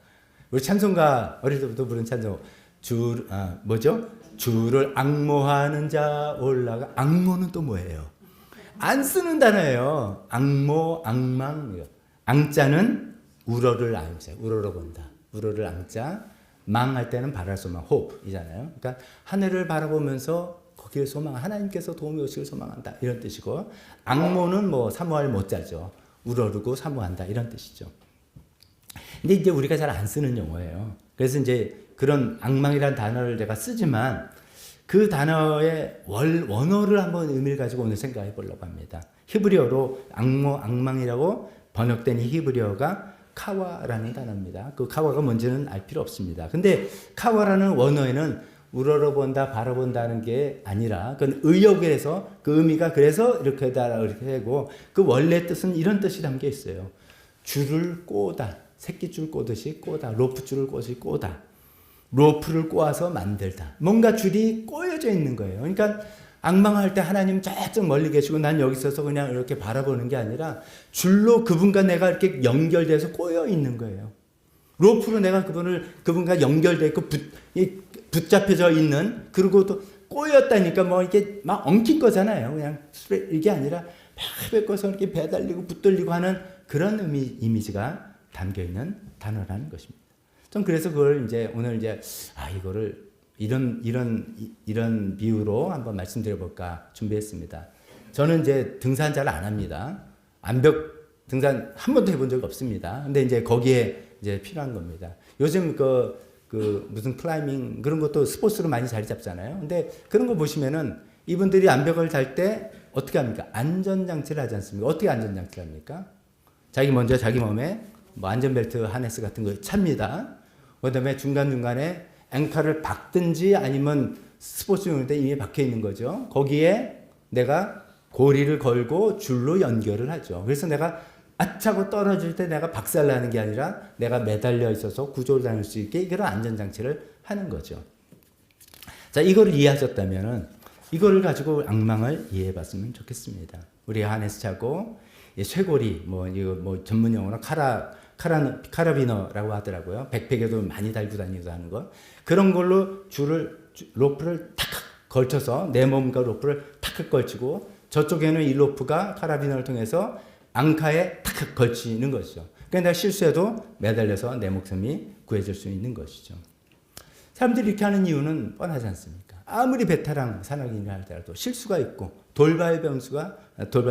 A: 우리 찬송가 어릴 때부터 부른 찬송 뭐죠? 주를 악모하는 자 올라가. 악모는 또 뭐예요? 안 쓰는 단어예요. 악모, 악망. 앙자는 우러를 앙자, 우러러 본다. 우러를 앙자, 망할 때는 바랄 소망, hope이잖아요. 그러니까 하늘을 바라보면서 거기에 소망, 하나님께서 도움이 오시길 소망한다 이런 뜻이고, 악모는 뭐 사모할 못자죠. 우러르고 사모한다 이런 뜻이죠. 근데 이제 우리가 잘 안 쓰는 용어예요. 그래서 이제 그런 악망이라는 단어를 내가 쓰지만 그 단어의 원어를 한번 의미를 가지고 오늘 생각해 보려고 합니다. 히브리어로 악모, 악망이라고 번역된 이 히브리어가 카와라는 단어입니다. 그 카와가 뭔지는 알 필요 없습니다. 근데 카와라는 원어에는 우러러 본다, 바라본다는 게 아니라 그건 의역에서 그 의미가 그래서 이렇게 되고 그 원래 뜻은 이런 뜻이 담겨 있어요. 줄을 꼬다, 새끼줄 꼬듯이 꼬다, 로프줄을 꼬듯이 꼬다. 로프를 꼬아서 만들다. 뭔가 줄이 꼬여져 있는 거예요. 그러니까 악망할 때 하나님 저쪽 멀리 계시고 난 여기 있어서 그냥 이렇게 바라보는 게 아니라 줄로 그분과 내가 이렇게 연결돼서 꼬여 있는 거예요. 로프로 내가 그분과 연결돼 있고 붙잡혀져 있는, 그리고 또 꼬였다니까 뭐 이게 막 엉킨 거잖아요. 그냥 이게 아니라 막 뺏고서 이렇게 배달리고 붙들리고 하는 그런 이미지가 담겨 있는 단어라는 것입니다. 좀 그래서 그걸 이제 오늘 이제 이거를 이런 비유로 한번 말씀드려 볼까 준비했습니다. 저는 이제 등산 잘 안 합니다. 암벽 등산 한 번도 해본 적 없습니다. 근데 이제 거기에 이제 필요한 겁니다. 요즘 그 무슨 클라이밍 그런 것도 스포츠로 많이 자리 잡잖아요. 근데 그런 거 보시면은 이분들이 암벽을 달 때 어떻게 합니까? 안전장치를 하지 않습니까? 어떻게 안전장치를 합니까? 먼저 자기 몸에 뭐 안전벨트 하네스 같은 거 찹니다. 그 다음에 중간중간에 앵카를 박든지 아니면 스포츠용인데 이미 박혀 있는 거죠. 거기에 내가 고리를 걸고 줄로 연결을 하죠. 그래서 내가 아차고 떨어질 때 내가 박살나는 게 아니라 내가 매달려 있어서 구조를 다닐 수 있게 그런 안전장치를 하는 거죠. 자, 이거를 이해하셨다면은 이거를 가지고 악망을 이해해 봤으면 좋겠습니다. 우리 하네스 차고 쇠고리 이거 전문 용어로 카라비너라고 하더라고요. 백팩에도 많이 달고 다니기도 하는 거. 그런 걸로 로프를 탁 걸쳐서 내 몸과 로프를 탁 걸치고 저쪽에는 이 로프가 카라비너를 통해서 앙카에 탁 걸치는 것이죠. 그러니까 내가 실수해도 매달려서 내 목숨이 구해질 수 있는 것이죠. 사람들이 이렇게 하는 이유는 뻔하지 않습니까? 아무리 베테랑 산악인이라 할지라도 실수가 있고 돌발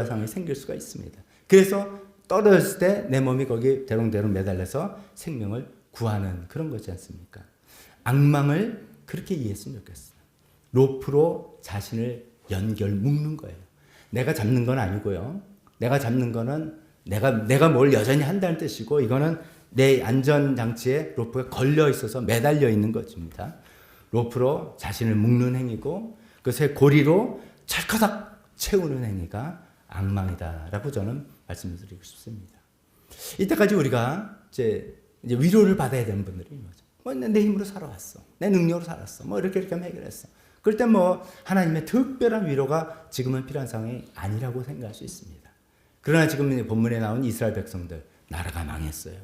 A: 상황이 생길 수가 있습니다. 그래서 떨어졌을 때 내 몸이 거기 대롱대롱 매달려서 생명을 구하는 그런 거지 않습니까? 악망을 그렇게 이해했으면 좋겠어요. 로프로 자신을 묶는 거예요. 내가 잡는 건 아니고요. 내가 잡는 거는 내가 뭘 여전히 한다는 뜻이고, 이거는 내 안전장치에 로프가 걸려 있어서 매달려 있는 것입니다. 로프로 자신을 묶는 행위고, 그것의 고리로 찰커닥 채우는 행위가 악망이다라고 저는 말씀드리고 싶습니다. 이때까지 우리가 이제 위로를 받아야 되는 분들이 거죠. 내 힘으로 살아왔어. 내 능력으로 살았어. 이렇게 하면 해결했어. 그럴 때 하나님의 특별한 위로가 지금은 필요한 상황이 아니라고 생각할 수 있습니다. 그러나 지금 본문에 나온 이스라엘 백성들, 나라가 망했어요.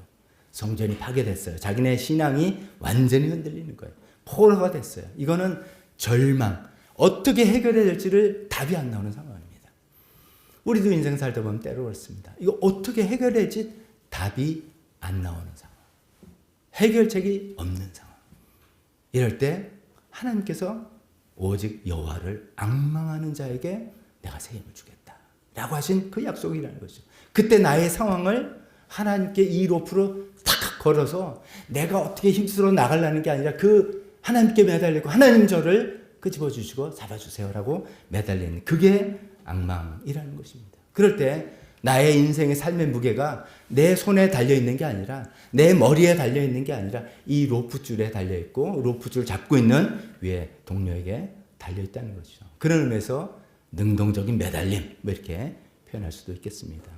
A: 성전이 파괴됐어요. 자기네 신앙이 완전히 흔들리는 거예요. 포로가 됐어요. 이거는 절망, 어떻게 해결해야 될지를 답이 안 나오는 상황입니다. 우리도 인생 살다 보면 때로 그렇습니다. 이거 어떻게 해결해야지 답이 안 나오는 상황. 해결책이 없는 상황. 이럴 때 하나님께서 오직 여호와를 앙망하는 자에게 내가 새 힘을 주겠다 라고 하신 그 약속이라는 것이죠. 그때 나의 상황을 하나님께 이 로프로 탁 걸어서 내가 어떻게 힘쓰러 나가려는 게 아니라 그 하나님께 매달리고 하나님 저를 끄집어주시고 잡아주세요라고 매달리는, 그게 악망이라는 것입니다. 그럴 때 나의 인생의 삶의 무게가 내 손에 달려있는 게 아니라 내 머리에 달려있는 게 아니라 이 로프줄에 달려있고 로프줄 잡고 있는 위에 동료에게 달려있다는 것이죠. 그런 의미에서 능동적인 매달림 이렇게 표현할 수도 있겠습니다.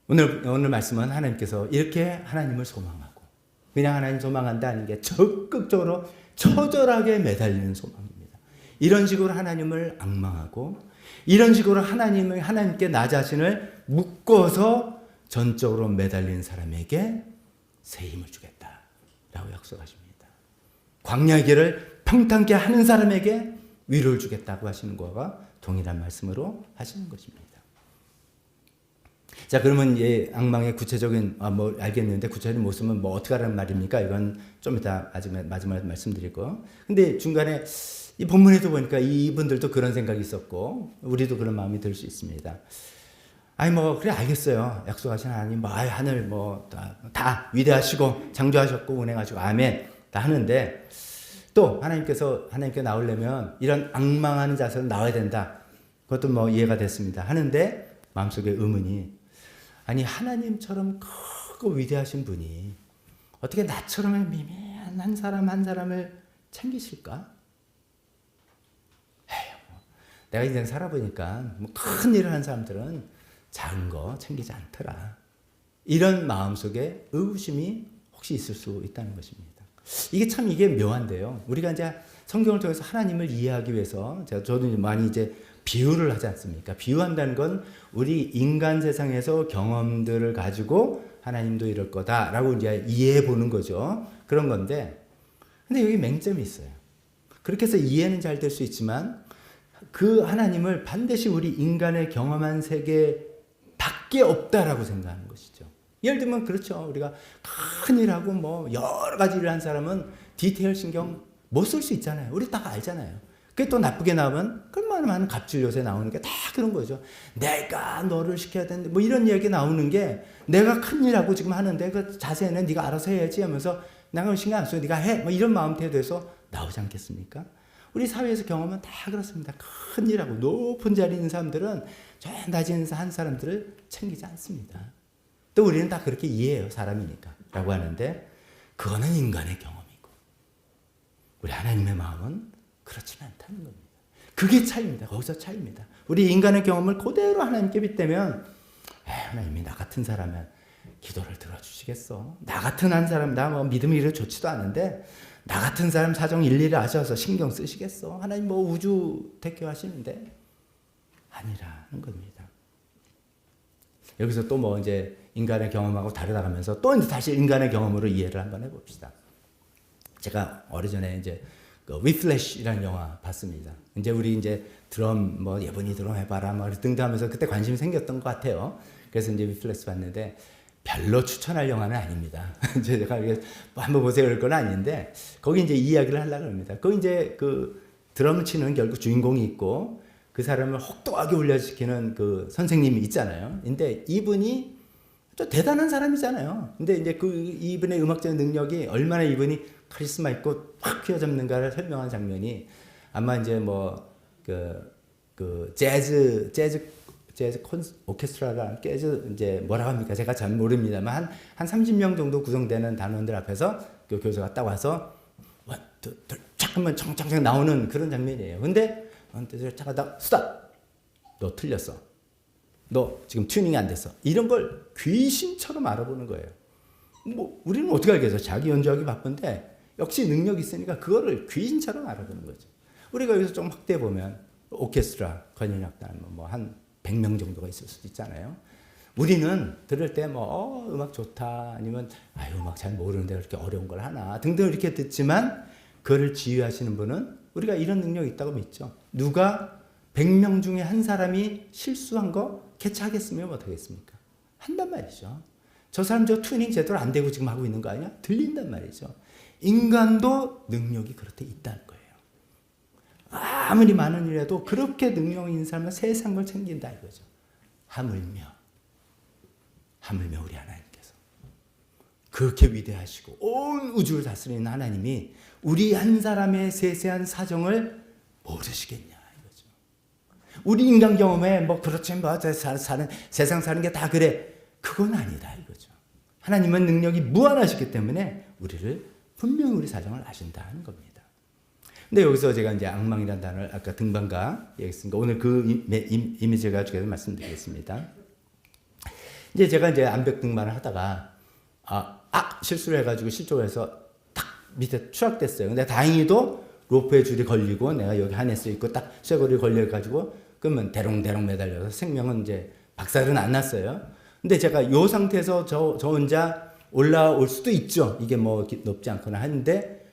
A: 오늘 말씀은 하나님께서 이렇게 하나님을 소망하고 그냥 하나님 소망한다 하는 게 적극적으로 처절하게 매달리는 소망입니다. 이런 식으로 하나님을 앙망하고 이런 식으로 하나님께 나 자신을 묶어서 전적으로 매달린 사람에게 새 힘을 주겠다라고 약속하십니다. 광야의 길을 평탄케 하는 사람에게 위로를 주겠다고 하시는 거와 동일한 말씀으로 하시는 것입니다. 자, 그러면 악망의 구체적인 뭐 알겠는데 구체적인 모습은 뭐 어떻게 하라는 말입니까? 이건 좀 이따 마지막에 말씀드리고. 근데 중간에 이 본문에도 보니까 이분들도 그런 생각이 있었고 우리도 그런 마음이 들 수 있습니다. 아니 뭐 그래 알겠어요. 약속하신 하나님 뭐 하늘 뭐 다 위대하시고 창조하셨고 운행하시고 아멘 다 하는데 또 하나님께 나오려면 이런 악망하는 자세로 나와야 된다. 그것도 뭐 이해가 됐습니다. 하는데 마음속에 의문이 아니 하나님처럼 크고 위대하신 분이 어떻게 나처럼 미미한 한 사람 한 사람을 챙기실까? 에휴, 내가 인생 살아보니까 뭐 큰 일을 한 사람들은 작은 거 챙기지 않더라. 이런 마음속에 의구심이 혹시 있을 수 있다는 것입니다. 이게 묘한데요. 우리가 이제 성경을 통해서 하나님을 이해하기 위해서 저도 많이 이제 비유를 하지 않습니까? 비유한다는 건 우리 인간 세상에서 경험들을 가지고 하나님도 이럴 거다라고 이제 이해해 보는 거죠. 그런 건데, 근데 여기 맹점이 있어요. 그렇게 해서 이해는 잘 될 수 있지만 그 하나님을 반드시 우리 인간의 경험한 세계밖에 없다라고 생각하는 것이죠. 예를 들면 그렇죠. 우리가 큰 일하고 뭐 여러 가지 일을 한 사람은 디테일 신경 못 쓸 수 있잖아요. 우리 딱 알잖아요. 그게 또 나쁘게 나오면 얼마나 많은 갑질 요새 나오는 게 다 그런 거죠. 내가 너를 시켜야 되는데 뭐 이런 이야기 나오는 게 내가 큰 일하고 지금 하는데 그 자세는 네가 알아서 해야지 하면서 나는 신경 안 써. 네가 해. 뭐 이런 마음 태도에서 나오지 않겠습니까? 우리 사회에서 경험은 다 그렇습니다. 큰 일하고 높은 자리에 있는 사람들은 저 낮은 한 사람들을 챙기지 않습니다. 또 우리는 다 그렇게 이해해요. 사람이니까. 라고 하는데 그거는 인간의 경험이고 우리 하나님의 마음은 그렇지는 않다는 겁니다. 그게 차이입니다. 거기서 차이입니다. 우리 인간의 경험을 그대로 하나님께 빗대면 하나님이 나 같은 사람은 기도를 들어주시겠어. 나 같은 한 사람 나 뭐 믿음이 이렇게 좋지도 않은데 나 같은 사람 사정 일일이 아셔서 신경 쓰시겠어. 하나님 뭐 우주 택교하시는데 아니라는 겁니다. 여기서 또 뭐 이제 인간의 경험하고 다르다면서 또 이제 다시 인간의 경험으로 이해를 한번 해봅시다. 제가 오래전에 이제 그 위플래시라는 영화 봤습니다. 이제 우리 이제 드럼 뭐 예쁜이 드럼 해봐라 뭐 등등 하면서 그때 관심이 생겼던 것 같아요. 그래서 이제 위플래시 봤는데 별로 추천할 영화는 아닙니다. 제가 이게 한번 보세요 그럴 건 아닌데 거기 이제 이야기를 하려고 합니다. 거기 이제 그 드럼을 치는 결국 주인공이 있고 그 사람을 혹독하게 훈련시키는 그 선생님이 있잖아요. 근데 이분이 또 대단한 사람이잖아요. 근데 이제 그 이분의 음악적인 능력이 얼마나 이분이 카리스마 있고 확 휘어잡는가를 설명한 장면이 아마 이제 뭐 그 재즈 오케스트라라는 재즈 이제 뭐라고 합니까? 제가 잘 모릅니다만 한 30명 정도 구성되는 단원들 앞에서 그 교수가 딱 와서 원, 투, 둘, 쫙 하면 청청청 나오는 그런 장면이에요. 근데 잠깐 스탑. 너 틀렸어. 너 지금 튜닝이 안 됐어. 이런 걸 귀신처럼 알아보는 거예요. 뭐 우리는 어떻게 알겠어? 자기 연주하기 바쁜데 역시 능력이 있으니까 그거를 귀신처럼 알아보는 거죠. 우리가 여기서 좀 확대해 보면 오케스트라 관현악단 뭐 한 100명 정도가 있을 수도 있잖아요. 우리는 들을 때 뭐 음악 좋다 아니면 음악 잘 모르는데 그렇게 어려운 걸 하나 등등 이렇게 듣지만 그를 지휘하시는 분은 우리가 이런 능력이 있다고 믿죠. 누가 100명 중에 한 사람이 실수한 거 캐치하겠으면 어떻겠습니까? 한단 말이죠. 저 사람 저 튜닝 제대로 안 되고 지금 하고 있는 거 아니야? 들린단 말이죠. 인간도 능력이 그렇게 있다는 거예요. 아무리 많은 일해도 그렇게 능력 있는 사람은 세상을 챙긴다 이거죠. 하물며 우리 하나님께서 그렇게 위대하시고 온 우주를 다스리는 하나님이 우리 한 사람의 세세한 사정을 모르시겠냐 이거죠. 우리 인간 경험에 뭐 그렇지 뭐 세상 사는 게 다 그래 그건 아니다 이거죠. 하나님은 능력이 무한하시기 때문에 우리를 분명히 우리 사정을 아신다는 겁니다. 근데 여기서 제가 이제 악망이라는 단어를 아까 등반가 얘기했으니까 오늘 그 이미지를 가지고 말씀드리겠습니다. 이제 제가 이제 암벽 등반을 하다가 실수를 해가지고 실족해서 탁 밑에 추락됐어요. 근데 다행히도 로프에 줄이 걸리고 내가 여기 하네스 있고 딱 쇠고리 걸려가지고 그러면 대롱대롱 매달려서 생명은 이제 박살은 안 났어요. 근데 제가 이 상태에서 저 혼자 올라올 수도 있죠. 이게 뭐 높지 않거나 하는데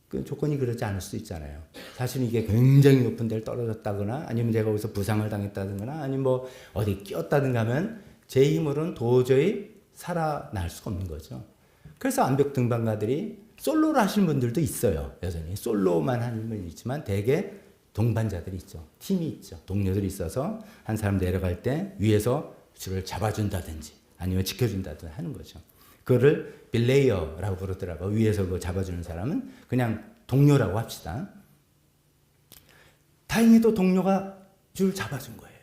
A: 그 조건이 그렇지 않을 수도 있잖아요. 사실 이게 굉장히 높은 데를 떨어졌다거나 아니면 제가 거기서 부상을 당했다든가 아니면 뭐 어디 끼었다든가 하면 제 힘으로는 도저히 살아날 수가 없는 거죠. 그래서 암벽 등반가들이 솔로로 하시는 분들도 있어요. 여전히 솔로만 하는 분이 있지만 대개 동반자들이 있죠. 팀이 있죠. 동료들이 있어서 한 사람 내려갈 때 위에서 줄을 잡아준다든지 아니면 지켜준다든지 하는 거죠. 그거를 빌레이어라고 부르더라고요. 위에서 그거 잡아주는 사람은 그냥 동료라고 합시다. 다행히도 동료가 줄 잡아준 거예요.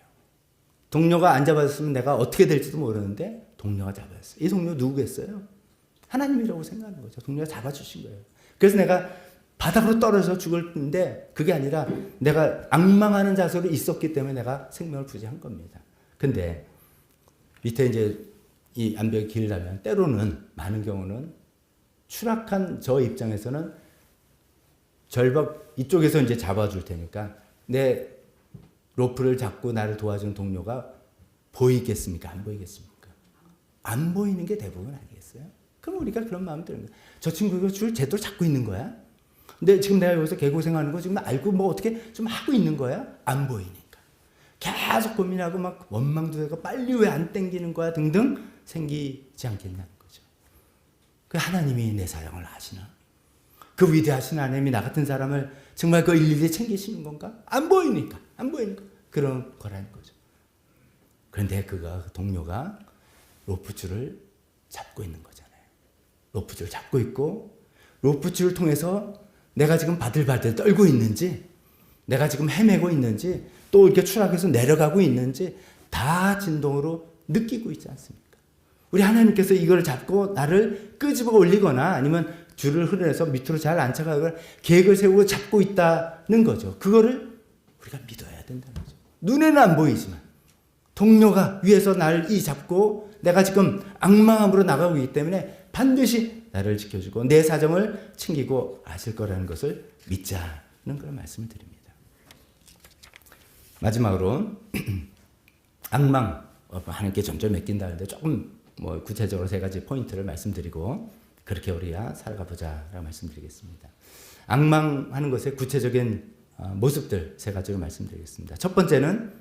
A: 동료가 안 잡아줬으면 내가 어떻게 될지도 모르는데 동료가 잡아줬어요. 이 동료 누구겠어요? 하나님이라고 생각하는 거죠. 동료가 잡아주신 거예요. 그래서 내가 바닥으로 떨어져 죽을 텐데 그게 아니라 내가 앙망하는 자세로 있었기 때문에 내가 생명을 부지한 겁니다. 근데 밑에 이제 이 암벽이 길다면 때로는 많은 경우는 추락한 저 입장에서는 절벽 이쪽에서 이제 잡아줄 테니까 내 로프를 잡고 나를 도와주는 동료가 보이겠습니까? 안 보이겠습니까? 안 보이는 게 대부분 아니겠어요? 그럼 우리가 그런 마음 드는 거예요. 저 친구가 줄 제대로 잡고 있는 거야? 근데 지금 내가 여기서 개고생하는 거 지금 알고 뭐 어떻게 좀 하고 있는 거야? 안 보이니까. 계속 고민하고 막 원망도 되고 빨리 왜 안 땡기는 거야 등등 생기지 않겠냐는 거죠. 그 하나님이 내 사랑을 아시나? 그 위대하신 하나님이 나 같은 사람을 정말 그 일일이 챙기시는 건가? 안 보이니까. 안 보이니까. 그런 거라는 거죠. 그런데 그 동료가 로프줄을 잡고 있는 거잖아요. 로프줄을 잡고 있고 로프줄을 통해서 내가 지금 바들바들 떨고 있는지 내가 지금 헤매고 있는지 또 이렇게 추락해서 내려가고 있는지 다 진동으로 느끼고 있지 않습니까? 우리 하나님께서 이걸 잡고 나를 끄집어 올리거나 아니면 줄을 흐려서 밑으로 잘 안착하거나 계획을 세우고 잡고 있다는 거죠. 그거를 우리가 믿어야 된다는 거죠. 눈에는 안 보이지만 동료가 위에서 나를 잡고 내가 지금 악망함으로 나가고 있기 때문에 반드시 나를 지켜주고 내 사정을 챙기고 아실 거라는 것을 믿자는 그런 말씀을 드립니다. 마지막으로 악망 하나님께 점점 맡긴다는데 조금 뭐 구체적으로 세 가지 포인트를 말씀드리고 그렇게 우리가 살아가 보자라고 말씀드리겠습니다. 악망하는 것의 구체적인 모습들 세 가지를 말씀드리겠습니다. 첫 번째는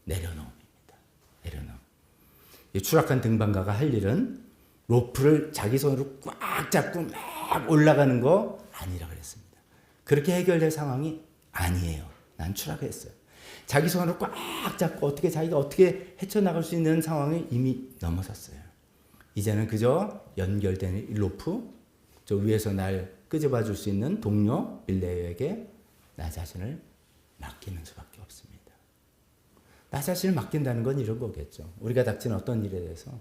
A: 내려놓음입니다. 내려놓음. 이 추락한 등반가가 할 일은 로프를 자기 손으로 꽉 잡고 막 올라가는 거 아니라 그랬습니다. 그렇게 해결될 상황이 아니에요. 난 추락했어요. 자기 손으로 꽉 잡고 어떻게 자기가 어떻게 헤쳐나갈 수 있는 상황을 이미 넘어섰어요. 이제는 그저 연결된 이 로프, 저 위에서 날 끄집어 줄 수 있는 동료 빌레이어에게 나 자신을 맡기는 수밖에 없습니다. 나 자신을 맡긴다는 건 이런 거겠죠. 우리가 닥친 어떤 일에 대해서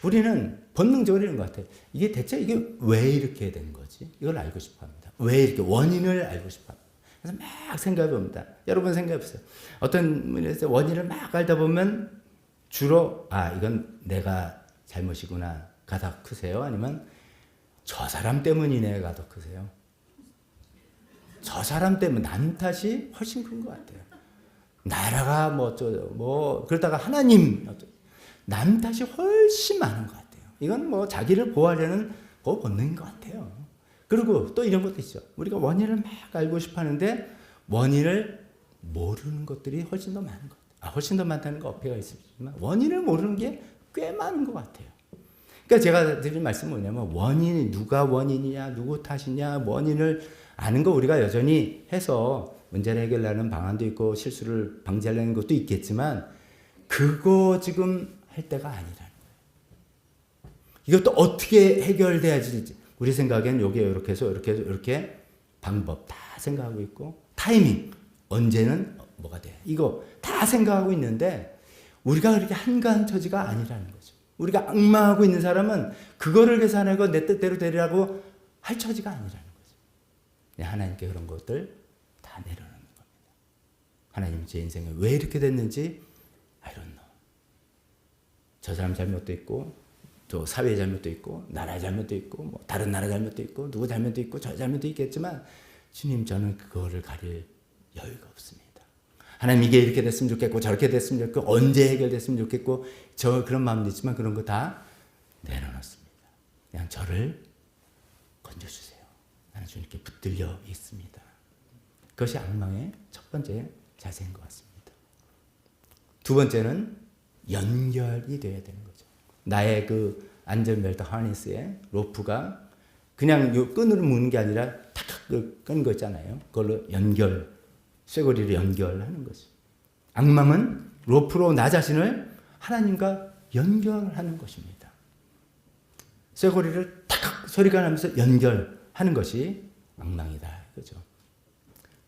A: 우리는 본능적으로 이런 것 같아요. 이게 대체 이게 왜 이렇게 된 거지? 이걸 알고 싶어 합니다. 왜 이렇게 원인을 알고 싶어 합니다. 그래서 막 생각해 봅니다. 여러분 생각해 보세요. 어떤 분에서 원인을 막 알다 보면 주로 이건 내가 잘못이구나 가 더 크세요? 아니면 저 사람 때문이네가 더 크세요? 저 사람 때문 남 탓이 훨씬 큰 것 같아요. 나라가 뭐 그러다가 하나님 남 탓이 훨씬 많은 것 같아요. 이건 뭐 자기를 보호하려는 그 본능인 것 같아요. 그리고 또 이런 것도 있죠. 우리가 원인을 막 알고 싶어 하는데 원인을 모르는 것들이 훨씬 더 많은 것 같아요. 훨씬 더 많다는 거 어폐가 있지만 원인을 모르는 게 꽤 많은 것 같아요. 그러니까 제가 드린 말씀은 뭐냐면 원인이 누가 원인이냐 누구 탓이냐 원인을 아는 거 우리가 여전히 해서 문제를 해결하는 방안도 있고 실수를 방지하려는 것도 있겠지만 그거 지금 할 때가 아니라는 거예요. 이것도 어떻게 해결돼야지 우리 생각엔 요게 이렇게 해서 이렇게 방법 다 생각하고 있고 타이밍 언제는 뭐가 돼 이거 다 생각하고 있는데 우리가 그렇게 한가한 처지가 아니라는 거죠. 우리가 악망하고 있는 사람은 그거를 계산하고 내 뜻대로 되리라고 할 처지가 아니라는 거죠. 하나님께 그런 것들 다 내려놓는 겁니다. 하나님 제 인생에 왜 이렇게 됐는지 I don't know. 저 사람 잘못도 있고 또 사회의 잘못도 있고 나라의 잘못도 있고 뭐 다른 나라 잘못도 있고 누구 잘못도 있고 저 잘못도 있겠지만 주님 저는 그거를 가릴 여유가 없습니다. 하나님 이게 이렇게 됐으면 좋겠고 저렇게 됐으면 좋겠고 언제 해결됐으면 좋겠고 저 그런 마음도 있지만 그런 거 다 내려놓습니다. 그냥 저를 건져주세요. 나는 주님께 붙들려 있습니다. 그것이 악망의 첫 번째 자세인 것 같습니다. 두 번째는 연결이 되어야 되는 거죠. 나의 그 안전벨트 하니스에 로프가 그냥 요 끈으로 묶는 게 아니라 탁탁 끈 거 있잖아요. 그걸로 쇠고리를 연결하는 거죠. 악망은 로프로 나 자신을 하나님과 연결하는 것입니다. 쇠고리를 탁 소리가 나면서 연결하는 것이 악망이다. 그죠?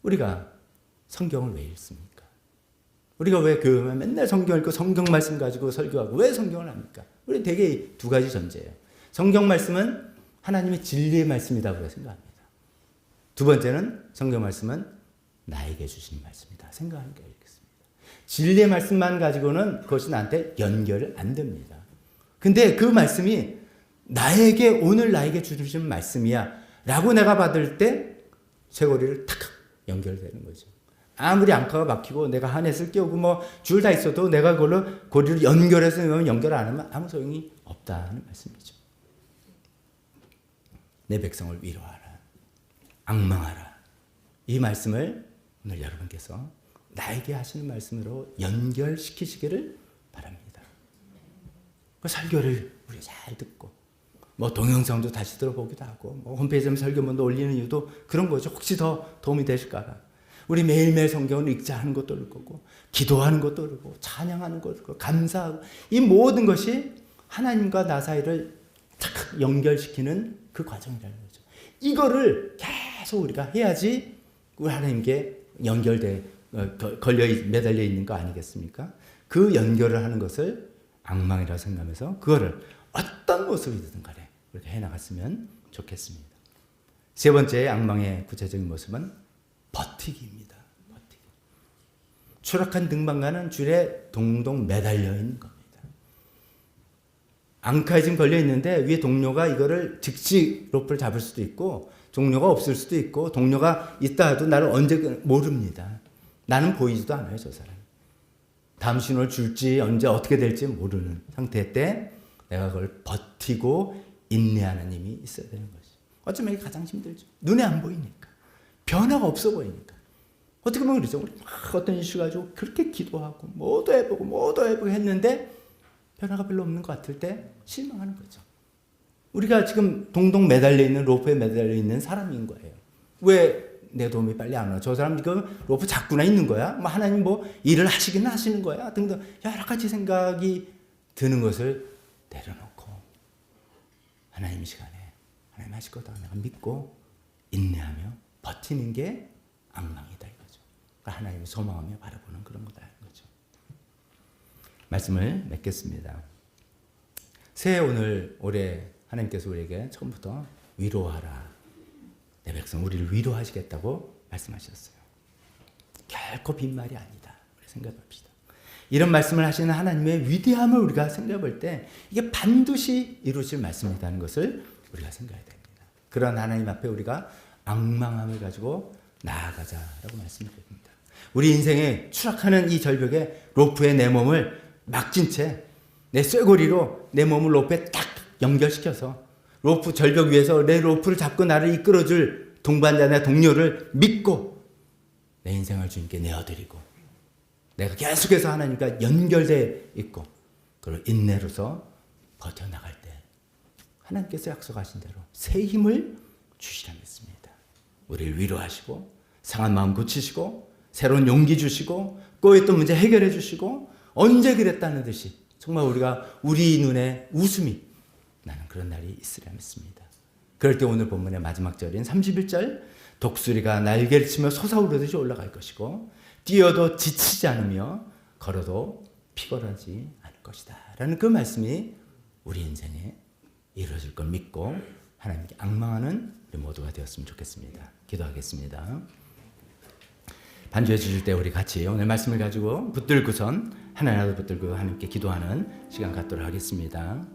A: 우리가 성경을 왜 읽습니까? 우리가 왜 맨날 성경 읽고 성경 말씀 가지고 설교하고 왜 성경을 합니까? 우리 되게 두 가지 전제예요. 성경 말씀은 하나님의 진리의 말씀이라고 생각합니다. 두 번째는 성경 말씀은 나에게 주신 말씀이다 생각하는 게 있겠습니다. 진리의 말씀만 가지고는 그것이 나한테 연결 안 됩니다. 근데 그 말씀이 오늘 나에게 주신 말씀이야 라고 내가 받을 때 쇠고리를 탁 연결되는 거죠. 아무리 앙카가 막히고 내가 하넷을 끼우고 뭐 줄 다 있어도 내가 그걸로 고리를 연결해서 연결 안 하면 아무 소용이 없다는 말씀이죠. 내 백성을 위로하라. 악망하라. 이 말씀을 오늘 여러분께서 나에게 하시는 말씀으로 연결시키시기를 바랍니다. 그 설교를 우리 잘 듣고 뭐 동영상도 다시 들어보기도 하고 뭐 홈페이지에 설교문도 올리는 이유도 그런 거죠. 혹시 더 도움이 되실까 봐. 우리 매일매일 성경을 읽자 하는 것도 올 거고 기도하는 것도 올 거고 찬양하는 것도 올 거고 감사하고 이 모든 것이 하나님과 나 사이를 탁 연결시키는 그 과정이라는 거죠. 이거를 계속 우리가 해야지 우리 하나님께 매달려 있는 거 아니겠습니까? 그 연결을 하는 것을 악망이라고 생각하면서 그거를 어떤 모습이든 간에 그렇게 해나갔으면 좋겠습니다. 세 번째 악망의 구체적인 모습은 버티기입니다. 버티기. 추락한 등반가는 줄에 동동 매달려 있는 겁니다. 앙카에 지금 걸려 있는데 위에 동료가 이거를 즉시 로프를 잡을 수도 있고 동료가 없을 수도 있고 동료가 있다 해도 나를 언제 모릅니다. 나는 보이지도 않아요. 저 사람. 다음 신호를 줄지 언제 어떻게 될지 모르는 상태 때 내가 그걸 버티고 인내하는 힘이 있어야 되는 거죠. 어쩌면 이게 가장 힘들죠. 눈에 안 보이니까. 변화가 없어 보이니까. 어떻게 보면 그러죠. 우리 막 어떤 이슈 가지고 그렇게 기도하고 뭐도 해보고 했는데 변화가 별로 없는 것 같을 때 실망하는 거죠. 우리가 지금 동동 매달려 있는 로프에 매달려 있는 사람인 거예요. 왜 내 도움이 빨리 안 와? 저 사람 지금 로프 잡고나 있는 거야? 뭐 하나님 뭐 일을 하시긴 하시는 거야? 등등 여러 가지 생각이 드는 것을 내려놓고 하나님 시간에 하나님 하실 거다 내가 믿고 인내하며 버티는 게 악망이다 이거죠. 그러니까 하나님을 소망하며 바라보는 그런 거다 이거죠. 말씀을 맺겠습니다. 새해 올해 하나님께서 우리에게 처음부터 위로하라. 내 백성 우리를 위로하시겠다고 말씀하셨어요. 결코 빈말이 아니다. 우리 생각합시다. 이런 말씀을 하시는 하나님의 위대함을 우리가 생각해 볼 때 이게 반드시 이루실 말씀이라는 것을 우리가 생각해야 됩니다. 그런 하나님 앞에 우리가 악망함을 가지고 나아가자라고 말씀드립니다. 우리 인생에 추락하는 이 절벽에 로프에 내 몸을 막진 채 내 쇠고리로 내 몸을 로프에 딱 연결시켜서 로프 절벽 위에서 내 로프를 잡고 나를 이끌어줄 동반자나 동료를 믿고 내 인생을 주님께 내어드리고 내가 계속해서 하나님과 연결되어 있고 그걸 인내로서 버텨나갈 때 하나님께서 약속하신 대로 새 힘을 주시라 믿습니다. 우리를 위로하시고 상한 마음 고치시고 새로운 용기 주시고 꼬였던 문제 해결해 주시고 언제 그랬다는 듯이 정말 우리 눈에 웃음이 나는 그런 날이 있으리라 믿습니다. 그럴 때 오늘 본문의 마지막 절인 31절 독수리가 날개를 치며 솟아오르듯이 올라갈 것이고 뛰어도 지치지 않으며 걸어도 피곤하지 않을 것이다 라는 그 말씀이 우리 인생에 이루어질 걸 믿고 하나님께 앙망하는 우리 모두가 되었으면 좋겠습니다. 기도하겠습니다. 반주해 주실 때 우리 같이 오늘 말씀을 가지고 붙들고선 하나라도 붙들고 하나님께 기도하는 시간 갖도록 하겠습니다.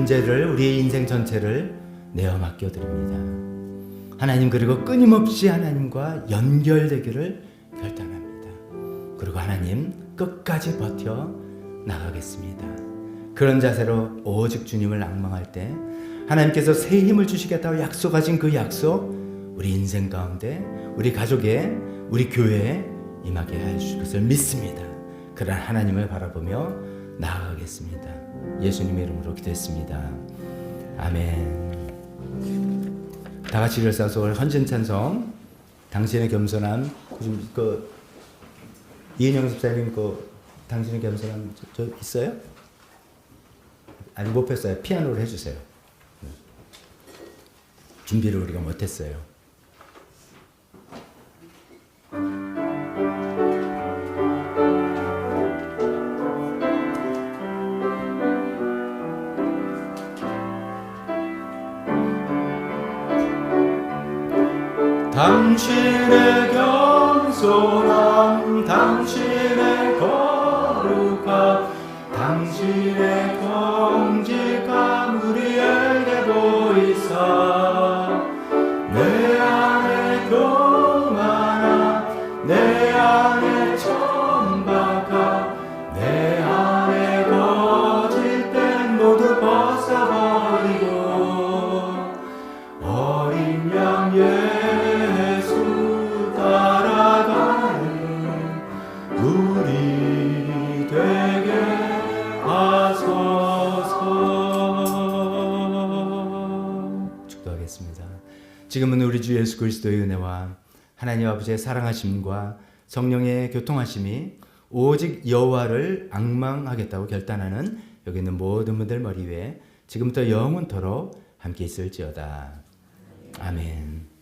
A: 문제를, 우리의 인생 전체를 내어 맡겨드립니다. 하나님, 그리고 끊임없이 하나님과 연결되기를 결단합니다. 그리고 하나님, 끝까지 버텨 나가겠습니다. 그런 자세로 오직 주님을 앙망할 때 하나님께서 새 힘을 주시겠다고 약속하신 그 약속, 우리 인생 가운데, 우리 가족에, 우리 교회에 임하게 하실 것을 믿습니다. 그런 하나님을 바라보며 나아가겠습니다. 예수님의 이름으로 기도했습니다. 아멘. 다 같이 일어서서 헌신 찬송, 당신의 겸손함, 이은영 집사님 당신의 겸손함 저 있어요? 아니 못 폈어요. 피아노를 해주세요. 준비를 우리가 못했어요.
B: 당신의 겸손함, 당신의 거룩함, 당신의 정직함 우리에게 보이사 내 안에 교만함, 내 안에 천박함, 내 안에 거짓된 모두 벗어버리고 어린 양 예수 따라가는 우리 되게 하소서.
A: 축도하겠습니다. 지금은 우리 주 예수 그리스도의 은혜와 하나님 아버지의 사랑하심과 성령의 교통하심이 오직 여호와를 앙망하겠다고 결단하는 여기 있는 모든 분들 머리 위에 지금부터 영원토록 함께 있을지어다. 아멘.